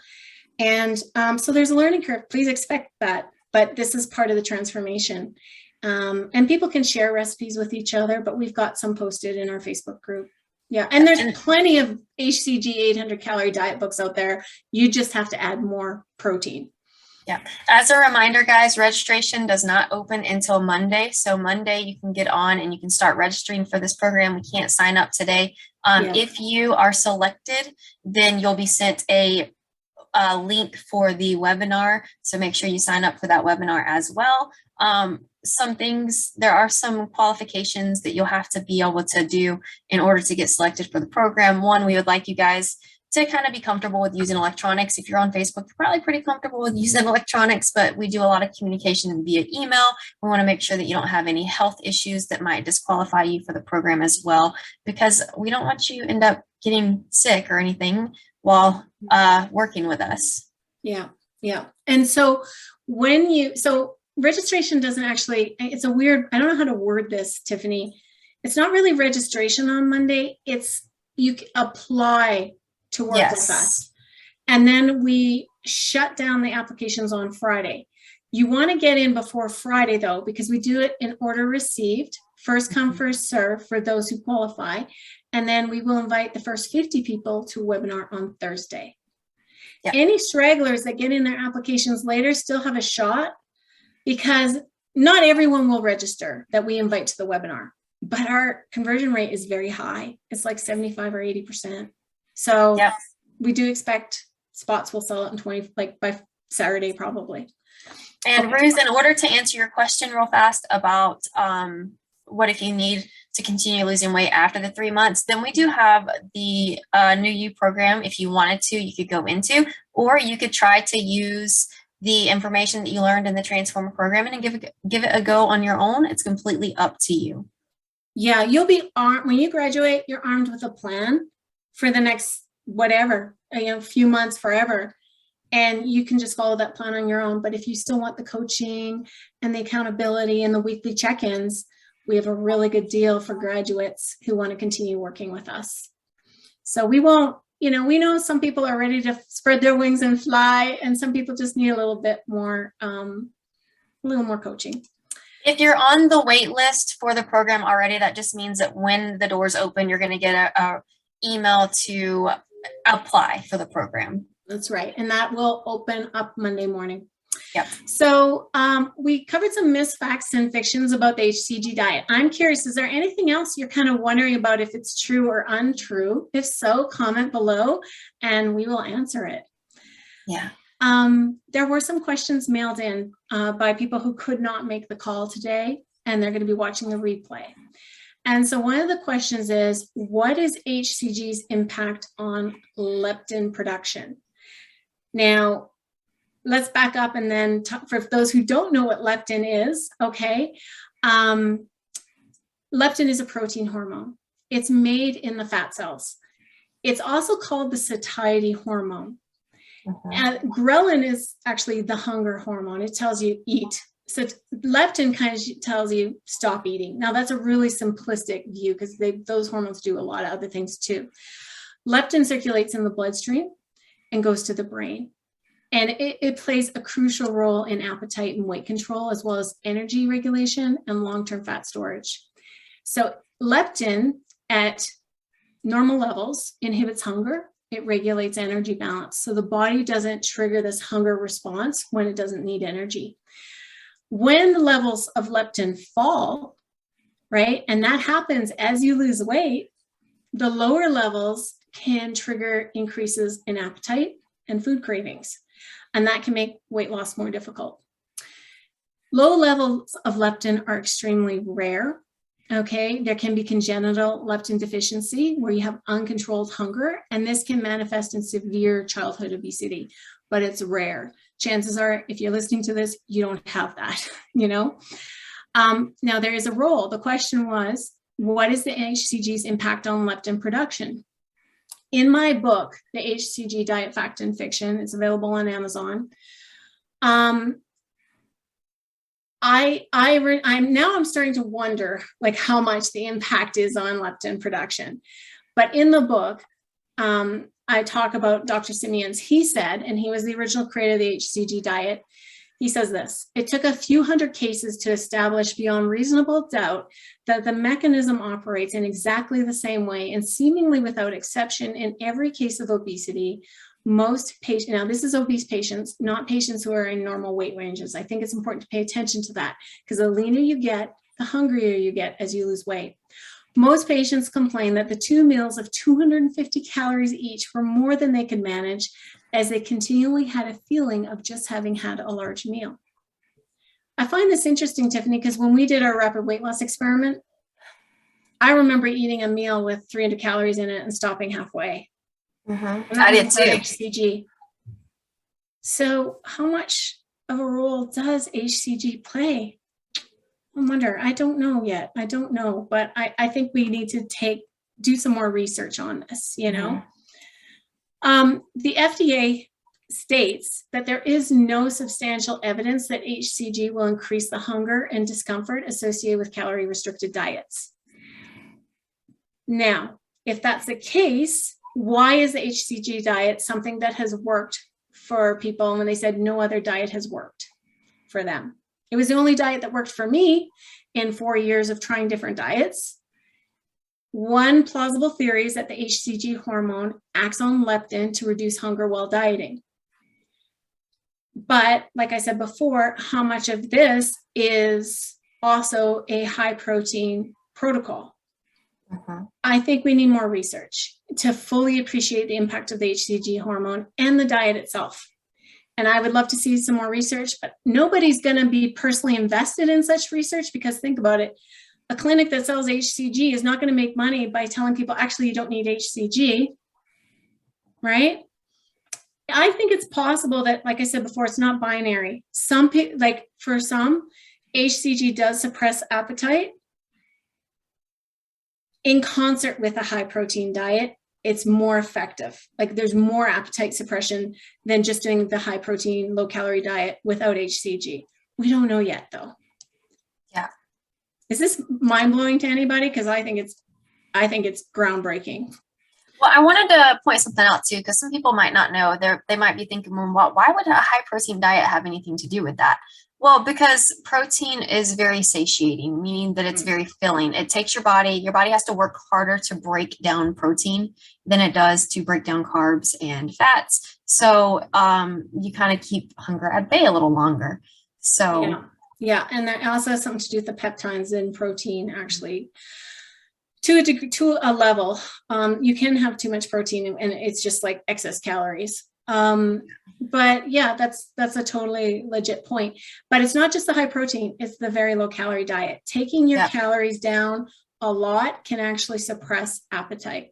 And so there's a learning curve. Please expect that. But this is part of the transformation. And people can share recipes with each other, but we've got some posted in our Facebook group. Yeah. And there's plenty of HCG 800 calorie diet books out there. You just have to add more protein. Yeah. As a reminder, guys, registration does not open until Monday. So Monday you can get on and you can start registering for this program. We can't sign up today. If you are selected, then you'll be sent a link for the webinar. So make sure you sign up for that webinar as well. There are some qualifications that you'll have to be able to do in order to get selected for the program. One, we would like you guys to kind of be comfortable with using electronics. If you're on Facebook, you're probably pretty comfortable with using electronics, but we do a lot of communication via email. We want to make sure that you don't have any health issues that might disqualify you for the program as well, because we don't want you to end up getting sick or anything while working with us. Yeah. Yeah. And so registration doesn't actually, it's a weird, I don't know how to word this, Tiffany. It's not really registration on Monday. It's you apply to work with us. And then we shut down the applications on Friday. You want to get in before Friday though, because we do it in order received, first come, first serve for those who qualify. And then we will invite the first 50 people to a webinar on Thursday. Yep. Any stragglers that get in their applications later still have a shot, because not everyone will register that we invite to the webinar, but our conversion rate is very high. It's like 75 or 80%. So we do expect spots will sell out by Saturday, probably. And Ruth, in order to answer your question real fast about what if you need to continue losing weight after the 3 months, then we do have the New You program. If you wanted to, you could go into, or you could try to use the information that you learned in the Transformer program and give it a go on your own. It's completely up to you. Yeah, you'll be armed when you graduate. You're armed with a plan for the next few months, forever. And you can just follow that plan on your own. But if you still want the coaching and the accountability and the weekly check-ins, we have a really good deal for graduates who want to continue working with us. So we won't, we know some people are ready to spread their wings and fly, and some people just need a little bit more, coaching. If you're on the wait list for the program already, that just means that when the doors open, you're going to get a email to apply for the program. That's right. And that will open up Monday morning. Yep. So we covered some myths, facts, and fictions about the HCG diet. I'm curious, is there anything else you're kind of wondering about if it's true or untrue? If so, comment below and we will answer it. Yeah. There were some questions mailed in by people who could not make the call today, and they're going to be watching the replay. And so one of the questions is, what is HCG's impact on leptin production? Now, let's back up and then talk, for those who don't know what leptin is, okay? Leptin is a protein hormone. It's made in the fat cells. It's also called the satiety hormone. Ghrelin is actually the hunger hormone. It tells you eat. So leptin kind of tells you stop eating. Now that's a really simplistic view because those hormones do a lot of other things too. Leptin circulates in the bloodstream and goes to the brain. And it plays a crucial role in appetite and weight control, as well as energy regulation and long-term fat storage. So leptin at normal levels inhibits hunger. It regulates energy balance. So the body doesn't trigger this hunger response when it doesn't need energy. When the levels of leptin fall, right? And that happens as you lose weight. The lower levels can trigger increases in appetite and food cravings, and that can make weight loss more difficult. Low levels of leptin are extremely rare. Okay, there can be congenital leptin deficiency where you have uncontrolled hunger, and this can manifest in severe childhood obesity, but it's rare. Chances are, if you're listening to this, you don't have that, you know? Now, there is a role. The question was, what is the HCG's impact on leptin production? In my book, the HCG Diet, Fact and Fiction, it's available on Amazon. I'm starting to wonder like how much the impact is on leptin production. But in the book, I talk about Dr. Simeons. He said, and he was the original creator of the HCG diet, he says this: it took a few hundred cases to establish beyond reasonable doubt that the mechanism operates in exactly the same way and seemingly without exception in every case of obesity. Most patients, now this is obese patients, not patients who are in normal weight ranges. I think it's important to pay attention to that because the leaner you get, the hungrier you get as you lose weight. Most patients complain that the 2 meals of 250 calories each were more than they could manage, as they continually had a feeling of just having had a large meal. I find this interesting, Tiffany, because when we did our rapid weight loss experiment, I remember eating a meal with 300 calories in it and stopping halfway. I did too. HCG. So how much of a role does HCG play? I wonder. I don't know yet. I don't know, but I think we need to do some more research on this, you know. The FDA states that there is no substantial evidence that HCG will increase the hunger and discomfort associated with calorie restricted diets. Now, if that's the case, why is the HCG diet something that has worked for people when they said no other diet has worked for them? It was the only diet that worked for me in 4 years of trying different diets. One plausible theory is that the HCG hormone acts on leptin to reduce hunger while dieting. But like I said before, how much of this is also a high protein protocol? I think we need more research to fully appreciate the impact of the HCG hormone and the diet itself. And I would love to see some more research, but nobody's going to be personally invested in such research because think about it. A clinic that sells HCG is not going to make money by telling people, actually, you don't need HCG, right? I think it's possible that, like I said before, it's not binary. For some, HCG does suppress appetite in concert with a high protein diet. It's more effective. Like there's more appetite suppression than just doing the high protein, low calorie diet without HCG. We don't know yet though. Yeah. Is this mind blowing to anybody? Because I think it's groundbreaking. Well, I wanted to point something out too, because some people might not know. They might be thinking, well, why would a high protein diet have anything to do with that? Well, because protein is very satiating, meaning that it's very filling. It takes your body has to work harder to break down protein than it does to break down carbs and fats. So you kind of keep hunger at bay a little longer. So yeah. And that also has something to do with the peptides in protein, actually. To a level, you can have too much protein and it's just like excess calories. But yeah, that's a totally legit point. But it's not just the high protein, it's the very low calorie diet. Taking your calories down a lot can actually suppress appetite.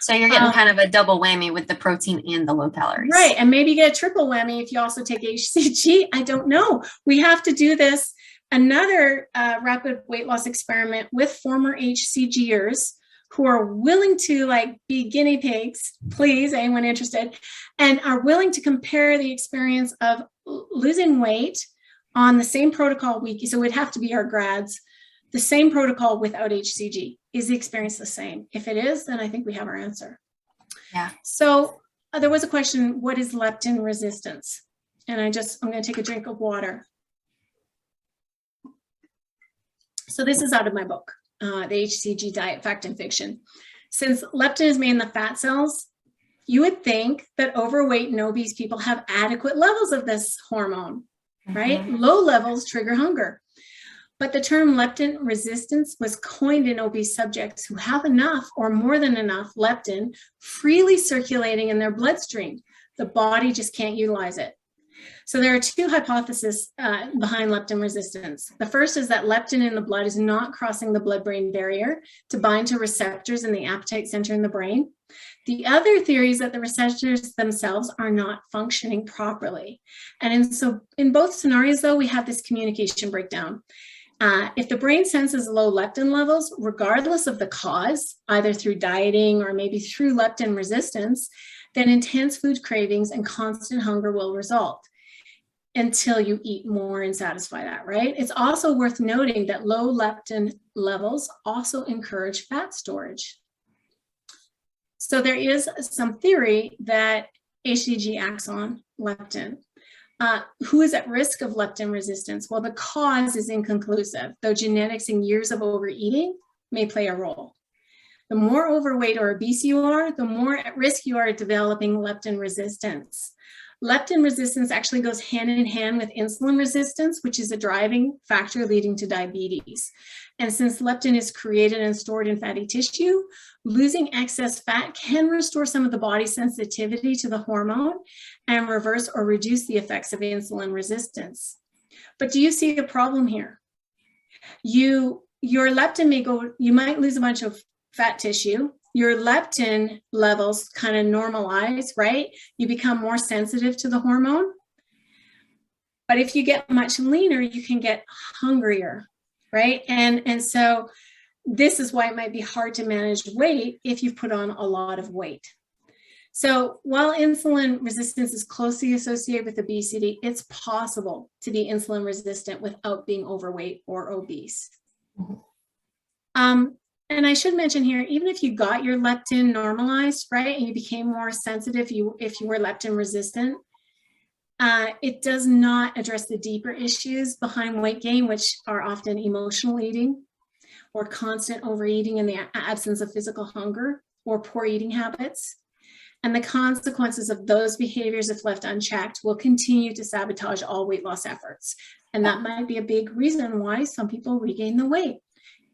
So you're getting kind of a double whammy with the protein and the low calories. Right. And maybe you get a triple whammy if you also take HCG. I don't know. We have to do this. Another rapid weight loss experiment with former HCGers who are willing to be guinea pigs, please, anyone interested, and are willing to compare the experience of losing weight on the same protocol week. So it'd have to be our grads, the same protocol without HCG. Is the experience the same? If it is, then I think we have our answer. Yeah. So there was a question, what is leptin resistance? And I'm going to take a drink of water. So this is out of my book, the HCG Diet, Fact and Fiction. Since leptin is made in the fat cells, you would think that overweight and obese people have adequate levels of this hormone, right? Low levels trigger hunger. But the term leptin resistance was coined in obese subjects who have enough or more than enough leptin freely circulating in their bloodstream. The body just can't utilize it. So there are two hypotheses behind leptin resistance. The first is that leptin in the blood is not crossing the blood-brain barrier to bind to receptors in the appetite center in the brain. The other theory is that the receptors themselves are not functioning properly. And in both scenarios, though, we have this communication breakdown. If the brain senses low leptin levels, regardless of the cause, either through dieting or maybe through leptin resistance, then intense food cravings and constant hunger will result until you eat more and satisfy that, right? It's also worth noting that low leptin levels also encourage fat storage. So there is some theory that HCG acts on leptin. Who is at risk of leptin resistance? Well, the cause is inconclusive, though genetics and years of overeating may play a role. The more overweight or obese you are, the more at risk you are of developing leptin resistance. Leptin resistance actually goes hand in hand with insulin resistance, which is a driving factor leading to diabetes. And since leptin is created and stored in fatty tissue, losing excess fat can restore some of the body's sensitivity to the hormone and reverse or reduce the effects of insulin resistance. But do you see a problem here? Your leptin may go, you might lose a bunch of fat tissue. Your leptin levels kind of normalize, right? You become more sensitive to the hormone. But if you get much leaner, you can get hungrier, right? And so this is why it might be hard to manage weight if you've put on a lot of weight. So while insulin resistance is closely associated with obesity, it's possible to be insulin resistant without being overweight or obese. And I should mention here, even if you got your leptin normalized, right, and you became more sensitive if you were leptin resistant, it does not address the deeper issues behind weight gain, which are often emotional eating or constant overeating in the absence of physical hunger or poor eating habits. And the consequences of those behaviors, if left unchecked, will continue to sabotage all weight loss efforts. And that might be a big reason why some people regain the weight.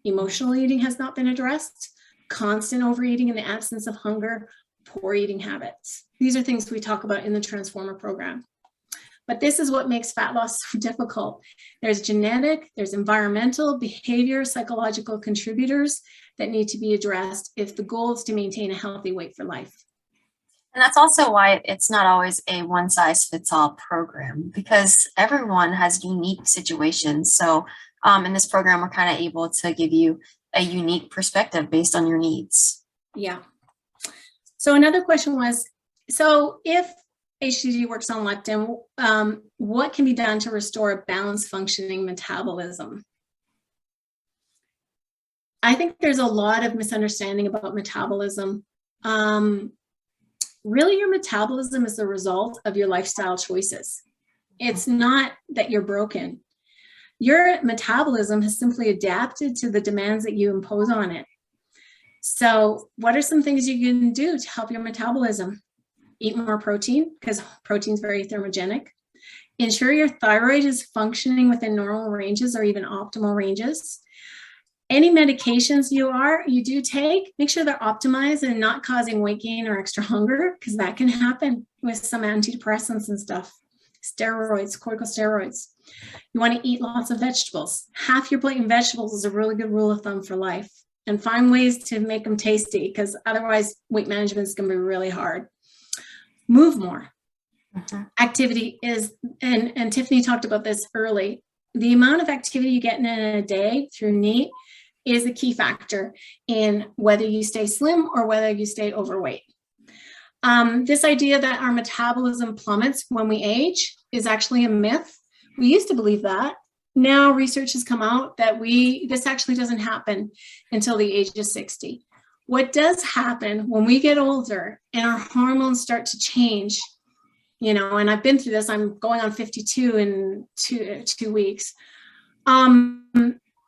Emotional eating has not been addressed, constant overeating in the absence of hunger, poor eating habits. These are things we talk about in the Transformer program. But this is what makes fat loss so difficult. There's genetic, there's environmental, behavior, psychological contributors that need to be addressed if the goal is to maintain a healthy weight for life. And that's also why it's not always a one-size-fits-all program, because everyone has unique situations. So in this program, we're kind of able to give you a unique perspective based on your needs. Yeah. So another question was, so if HCG works on leptin, what can be done to restore a balanced functioning metabolism? I think there's a lot of misunderstanding about metabolism. Really, your metabolism is the result of your lifestyle choices. It's not that you're broken. Your metabolism has simply adapted to the demands that you impose on it. So what are some things you can do to help your metabolism? Eat more protein, because protein is very thermogenic. Ensure your thyroid is functioning within normal ranges or even optimal ranges. Any medications you do take, make sure they're optimized and not causing weight gain or extra hunger, because that can happen with some antidepressants and stuff. Steroids, corticosteroids. You want to eat lots of vegetables. Half your plate in vegetables is a really good rule of thumb for life. And find ways to make them tasty, because otherwise weight management is going to be really hard. Move more. Activity is, and Tiffany talked about this early, the amount of activity you get in a day through NEAT is a key factor in whether you stay slim or whether you stay overweight. This idea that our metabolism plummets when we age is actually a myth. We used to believe that. Now research has come out that this actually doesn't happen until the age of 60. What does happen when we get older and our hormones start to change, and I've been through this, I'm going on 52 in two weeks.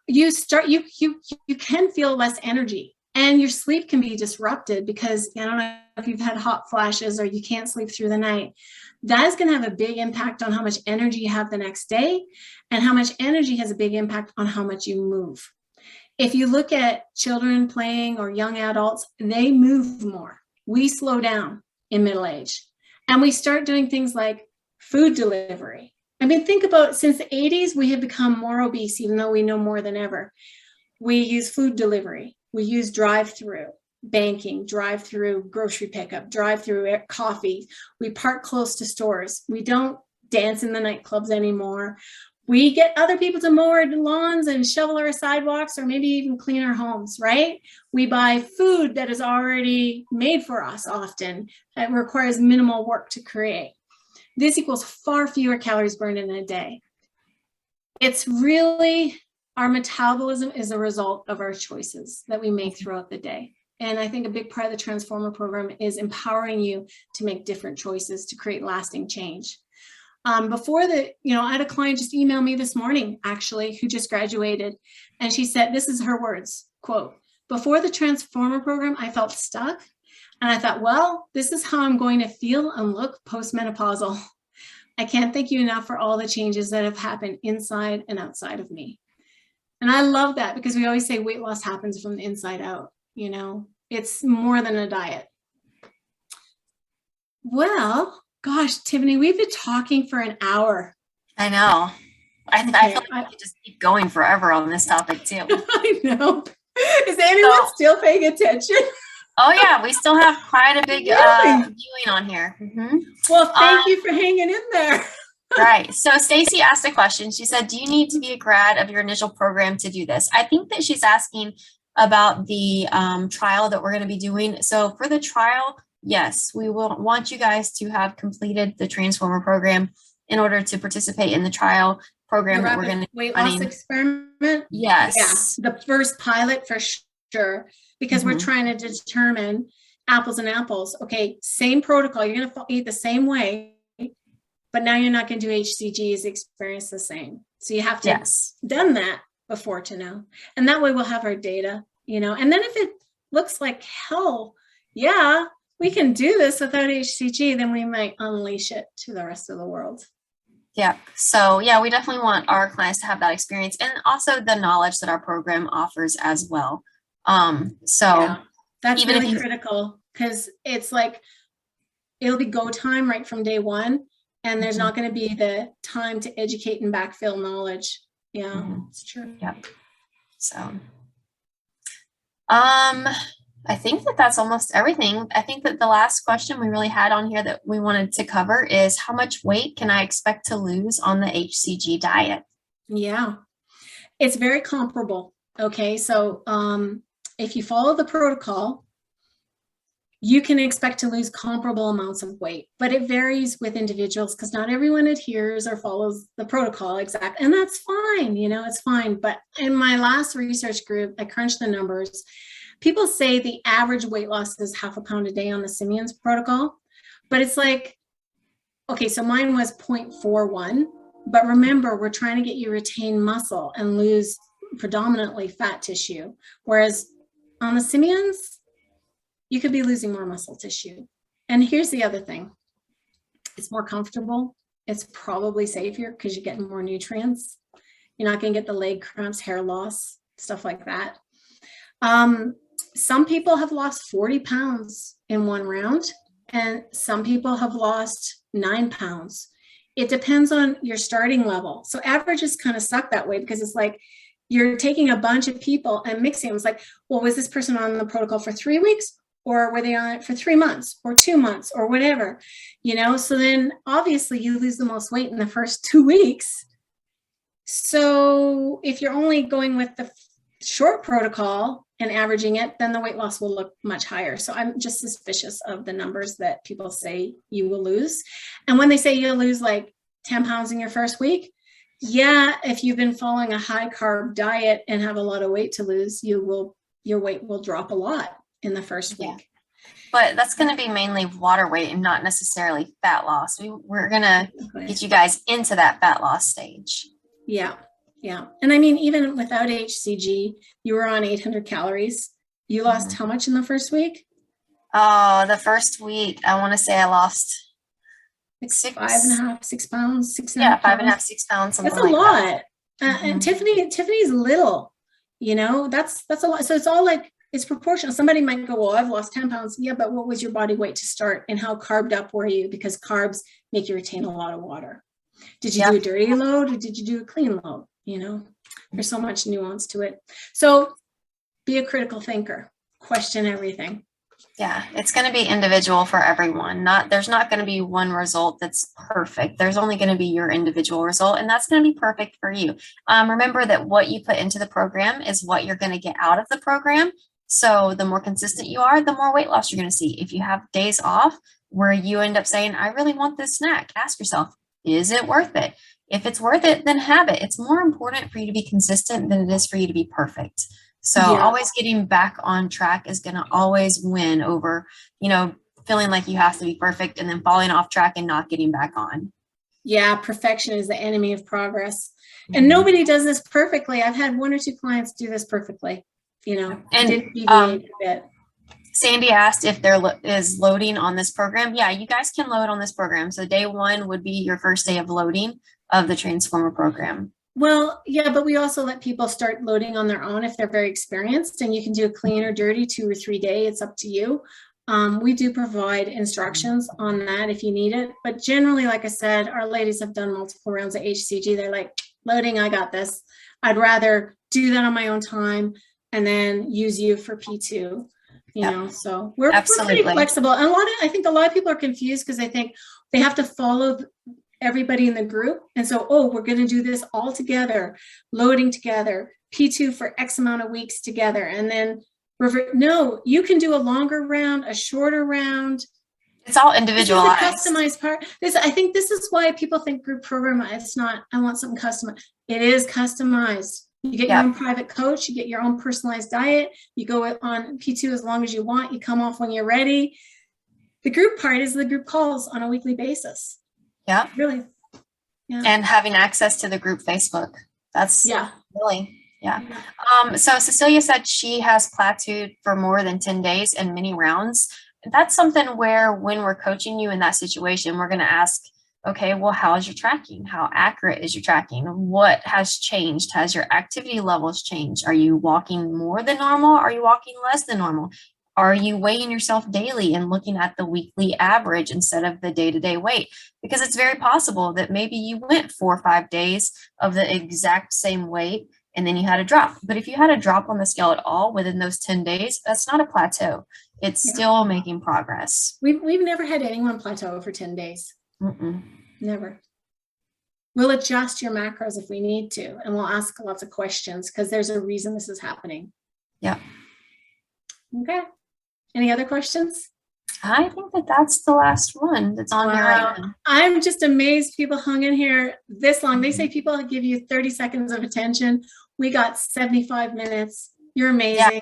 You can feel less energy, and your sleep can be disrupted because, I don't know if you've had hot flashes or you can't sleep through the night, that is going to have a big impact on how much energy you have the next day, and how much energy has a big impact on how much you move. If you look at children playing or young adults, they move more. We slow down in middle age, and we start doing things like food delivery. I mean, think about, since the 80s, we have become more obese, even though we know more than ever. We use food delivery. We use drive-through banking, drive-through grocery pickup, drive-through coffee. We park close to stores. We don't dance in the nightclubs anymore. We get other people to mow our lawns and shovel our sidewalks, or maybe even clean our homes, right? We buy food that is already made for us often, that requires minimal work to create. This equals far fewer calories burned in a day. It's really, our metabolism is a result of our choices that we make throughout the day. And I think a big part of the Transformer program is empowering you to make different choices to create lasting change. I had a client just email me this morning, actually, who just graduated. And she said, this is her words, quote, "Before the Transformer program, I felt stuck. And I thought, well, this is how I'm going to feel and look postmenopausal. I can't thank you enough for all the changes that have happened inside and outside of me." And I love that, because we always say weight loss happens from the inside out. You know, it's more than a diet. Well, gosh, Tiffany, we've been talking for an hour. I know. I feel like we could just keep going forever on this topic too. I know. Is anyone still paying attention? Oh yeah, we still have quite a big viewing on here. Mm-hmm. Well, thank you for hanging in there. Right. So Stacy asked a question. She said, do you need to be a grad of your initial program to do this? I think that she's asking about the trial that we're going to be doing. So for the trial, yes, we will want you guys to have completed the Transformer program in order to participate in the trial program that we're going to weight loss experiment. Yes. Yeah, the first pilot for sure, because we're trying to determine apples and apples. Okay, same protocol. You're going to eat the same way, but now you're not going to do HCG's experience the same. So you have to have done that before to know. And that way we'll have our data, and then if it looks like hell, yeah, we can do this without HCG, then we might unleash it to the rest of the world. Yeah. So yeah, we definitely want our clients to have that experience, and also the knowledge that our program offers as well. That's even really critical, because it's like, it'll be go time right from day one. And there's not going to be the time to educate and backfill knowledge. Yeah, it's true. Yep. So, I think that that's almost everything. I think that the last question we really had on here that we wanted to cover is, how much weight can I expect to lose on the HCG diet? Yeah, it's very comparable. Okay, so if you follow the protocol, you can expect to lose comparable amounts of weight, but it varies with individuals, because not everyone adheres or follows the protocol exactly. And that's fine, it's fine. But in my last research group, I crunched the numbers. People say the average weight loss is 0.5 pound a day on the Simeons Protocol, but it's like, okay, so mine was 0.41, but remember, we're trying to get you retain muscle and lose predominantly fat tissue. Whereas on the Simeons, you could be losing more muscle tissue. And here's the other thing. It's more comfortable. It's probably safer, because you're getting more nutrients. You're not going to get the leg cramps, hair loss, stuff like that. Some people have lost 40 pounds in one round, and some people have lost 9 pounds. It depends on your starting level. So averages kind of suck that way, because it's like you're taking a bunch of people and mixing them. It's like, well, was this person on the protocol for 3 weeks? Or were they on it for 3 months or 2 months or whatever, So then obviously you lose the most weight in the first 2 weeks. So if you're only going with the short protocol and averaging it, then the weight loss will look much higher. So I'm just suspicious of the numbers that people say you will lose. And when they say you'll lose like 10 pounds in your first week, yeah, if you've been following a high carb diet and have a lot of weight to lose, your weight will drop a lot in the first week. But that's going to be mainly water weight and not necessarily fat loss. We're going to get you guys into that fat loss stage. Yeah. And I mean, even without HCG, you were on 800 calories. You lost how much in the first week? Oh, the first week, I want to say I lost Like six, 5.5, 6 pounds, six and a yeah, half five and a pounds. half, 6 pounds, something That's a like that. lot. And Mhm. Tiffany's little, that's a lot. So it's all like, it's proportional. Somebody might go, well, I've lost 10 pounds. Yeah, but what was your body weight to start and how carved up were you? Because carbs make you retain a lot of water. Did you do a Yep. dirty load or did you do a clean load? There's so much nuance to it. So be a critical thinker, question everything. Yeah, it's going to be individual for everyone. There's not going to be one result that's perfect. There's only going to be your individual result, and that's going to be perfect for you. Remember that what you put into the program is what you're going to get out of the program. So the more consistent you are, the more weight loss you're going to see. If you have days off where you end up saying, I really want this snack, ask yourself, is it worth it? If it's worth it, then have it. It's more important for you to be consistent than it is for you to be perfect. So always getting back on track is going to always win over, feeling like you have to be perfect and then falling off track and not getting back on. Yeah, perfection is the enemy of progress. And nobody does this perfectly. I've had 1 or 2 clients do this perfectly, And didn't deviate a bit. Sandy asked if there is loading on this program. Yeah, you guys can load on this program. So day 1 would be your first day of loading of the Transformer program. Well, yeah, but we also let people start loading on their own if they're very experienced, and you can do a clean or dirty 2 or 3 day. It's up to you. We do provide instructions on that if you need it. But generally, like I said, our ladies have done multiple rounds of HCG. They're like, loading, I got this. I'd rather do that on my own time and then use you for P2. So we're pretty flexible. And I think a lot of people are confused because they think they have to follow everybody in the group. And so, we're going to do this all together, loading together, P2 for X amount of weeks together. And then no, you can do a longer round, a shorter round. It's all individualized. This is the customized part. I think this is why people think group program, it's not, I want something customized. It is customized. You get your own private coach, you get your own personalized diet. You go on P2 as long as you want. You come off when you're ready. The group part is the group calls on a weekly basis. Yeah. Really. Yeah. And having access to the group Facebook. That's really, so Cecilia said she has plateaued for more than 10 days and many rounds. That's something where when we're coaching you in that situation, we're going to ask, okay, well, how is your tracking? How accurate is your tracking? What has changed? Has your activity levels changed? Are you walking more than normal? Are you walking less than normal? Are you weighing yourself daily and looking at the weekly average instead of the day-to-day weight? Because it's very possible that maybe you went 4 or 5 days of the exact same weight and then you had a drop. But if you had a drop on the scale at all within those 10 days, that's not a plateau. It's still making progress. We've never had anyone plateau for 10 days. Never. We'll adjust your macros if we need to, and we'll ask lots of questions because there's a reason this is happening. Yeah. Okay. Any other questions? I think that's the last one that's on here right now. I'm just amazed people hung in here this long. They say people give you 30 seconds of attention. We got 75 minutes. You're amazing. Yeah.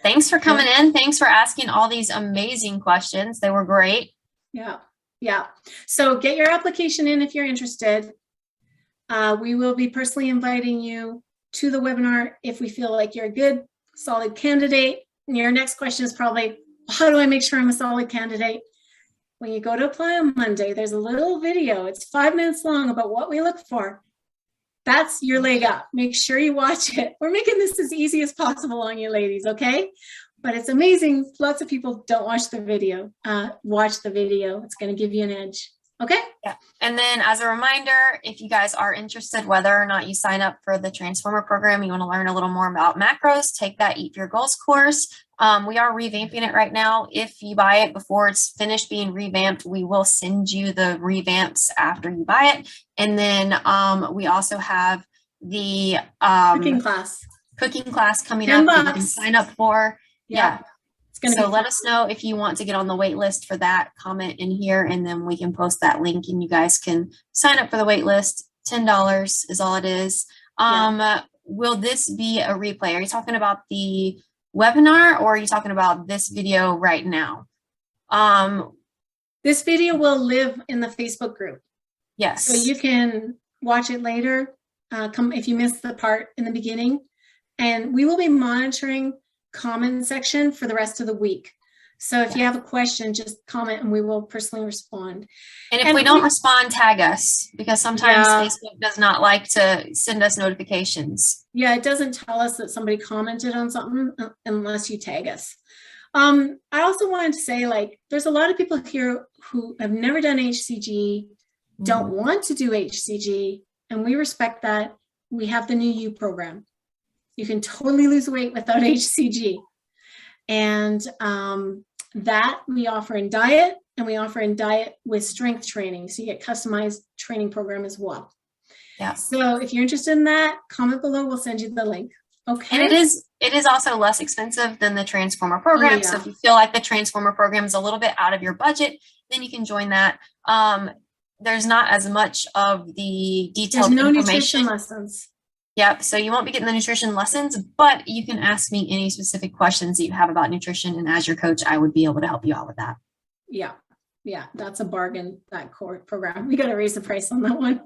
Thanks for coming in. Thanks for asking all these amazing questions. They were great. Yeah. So get your application in if you're interested. We will be personally inviting you to the webinar if we feel like you're a good, solid candidate. And your next question is probably, how do I make sure I'm a solid candidate? When you go to apply on Monday, there's a little video. It's 5 minutes long about what we look for. That's your leg up. Make sure you watch it. We're making this as easy as possible on you ladies, okay? But it's amazing. Lots of people don't watch the video. Watch the video. It's going to give you an edge. Okay? Yeah. And then as a reminder, if you guys are interested, whether or not you sign up for the Transformer program, you want to learn a little more about macros, take that Eat Your Goals course. We are revamping it right now. If you buy it before it's finished being revamped, we will send you the revamps after you buy it. And then we also have the cooking class coming up that you can sign up for. Yeah. So let us know if you want to get on the wait list for that. Comment in here and then we can post that link and you guys can sign up for the wait list. $10 is all it is. Will this be a replay? Are you talking about the webinar or are you talking about this video right now? This video will live in the Facebook group. Yes. So you can watch it later, if you missed the part in the beginning. And we will be monitoring comment section for the rest of the week. So if you have a question, just comment and we will personally respond. And if we don't respond, tag us, because sometimes Facebook does not like to send us notifications. Yeah, it doesn't tell us that somebody commented on something unless you tag us. I also wanted to say, like, there's a lot of people here who have never done HCG, don't want to do HCG, and we respect that. We have the new U program. You can totally lose weight without HCG. And that we offer in diet, and we offer in diet with strength training. So you get customized training program as well. Yeah. So if you're interested in that, comment below, we'll send you the link. Okay. And it is also less expensive than the Transformer program. Oh, yeah. So if you feel like the Transformer program is a little bit out of your budget, then you can join that. There's not as much of the detailed There's no information. nutrition lessons. Yep. So you won't be getting the nutrition lessons, but you can ask me any specific questions that you have about nutrition. And as your coach, I would be able to help you out with that. Yeah. Yeah. That's a bargain, that core program. We got to raise the price on that one.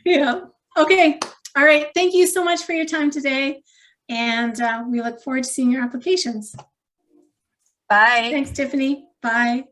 Yeah. Okay. All right. Thank you so much for your time today. And we look forward to seeing your applications. Bye. Thanks, Tiffany. Bye.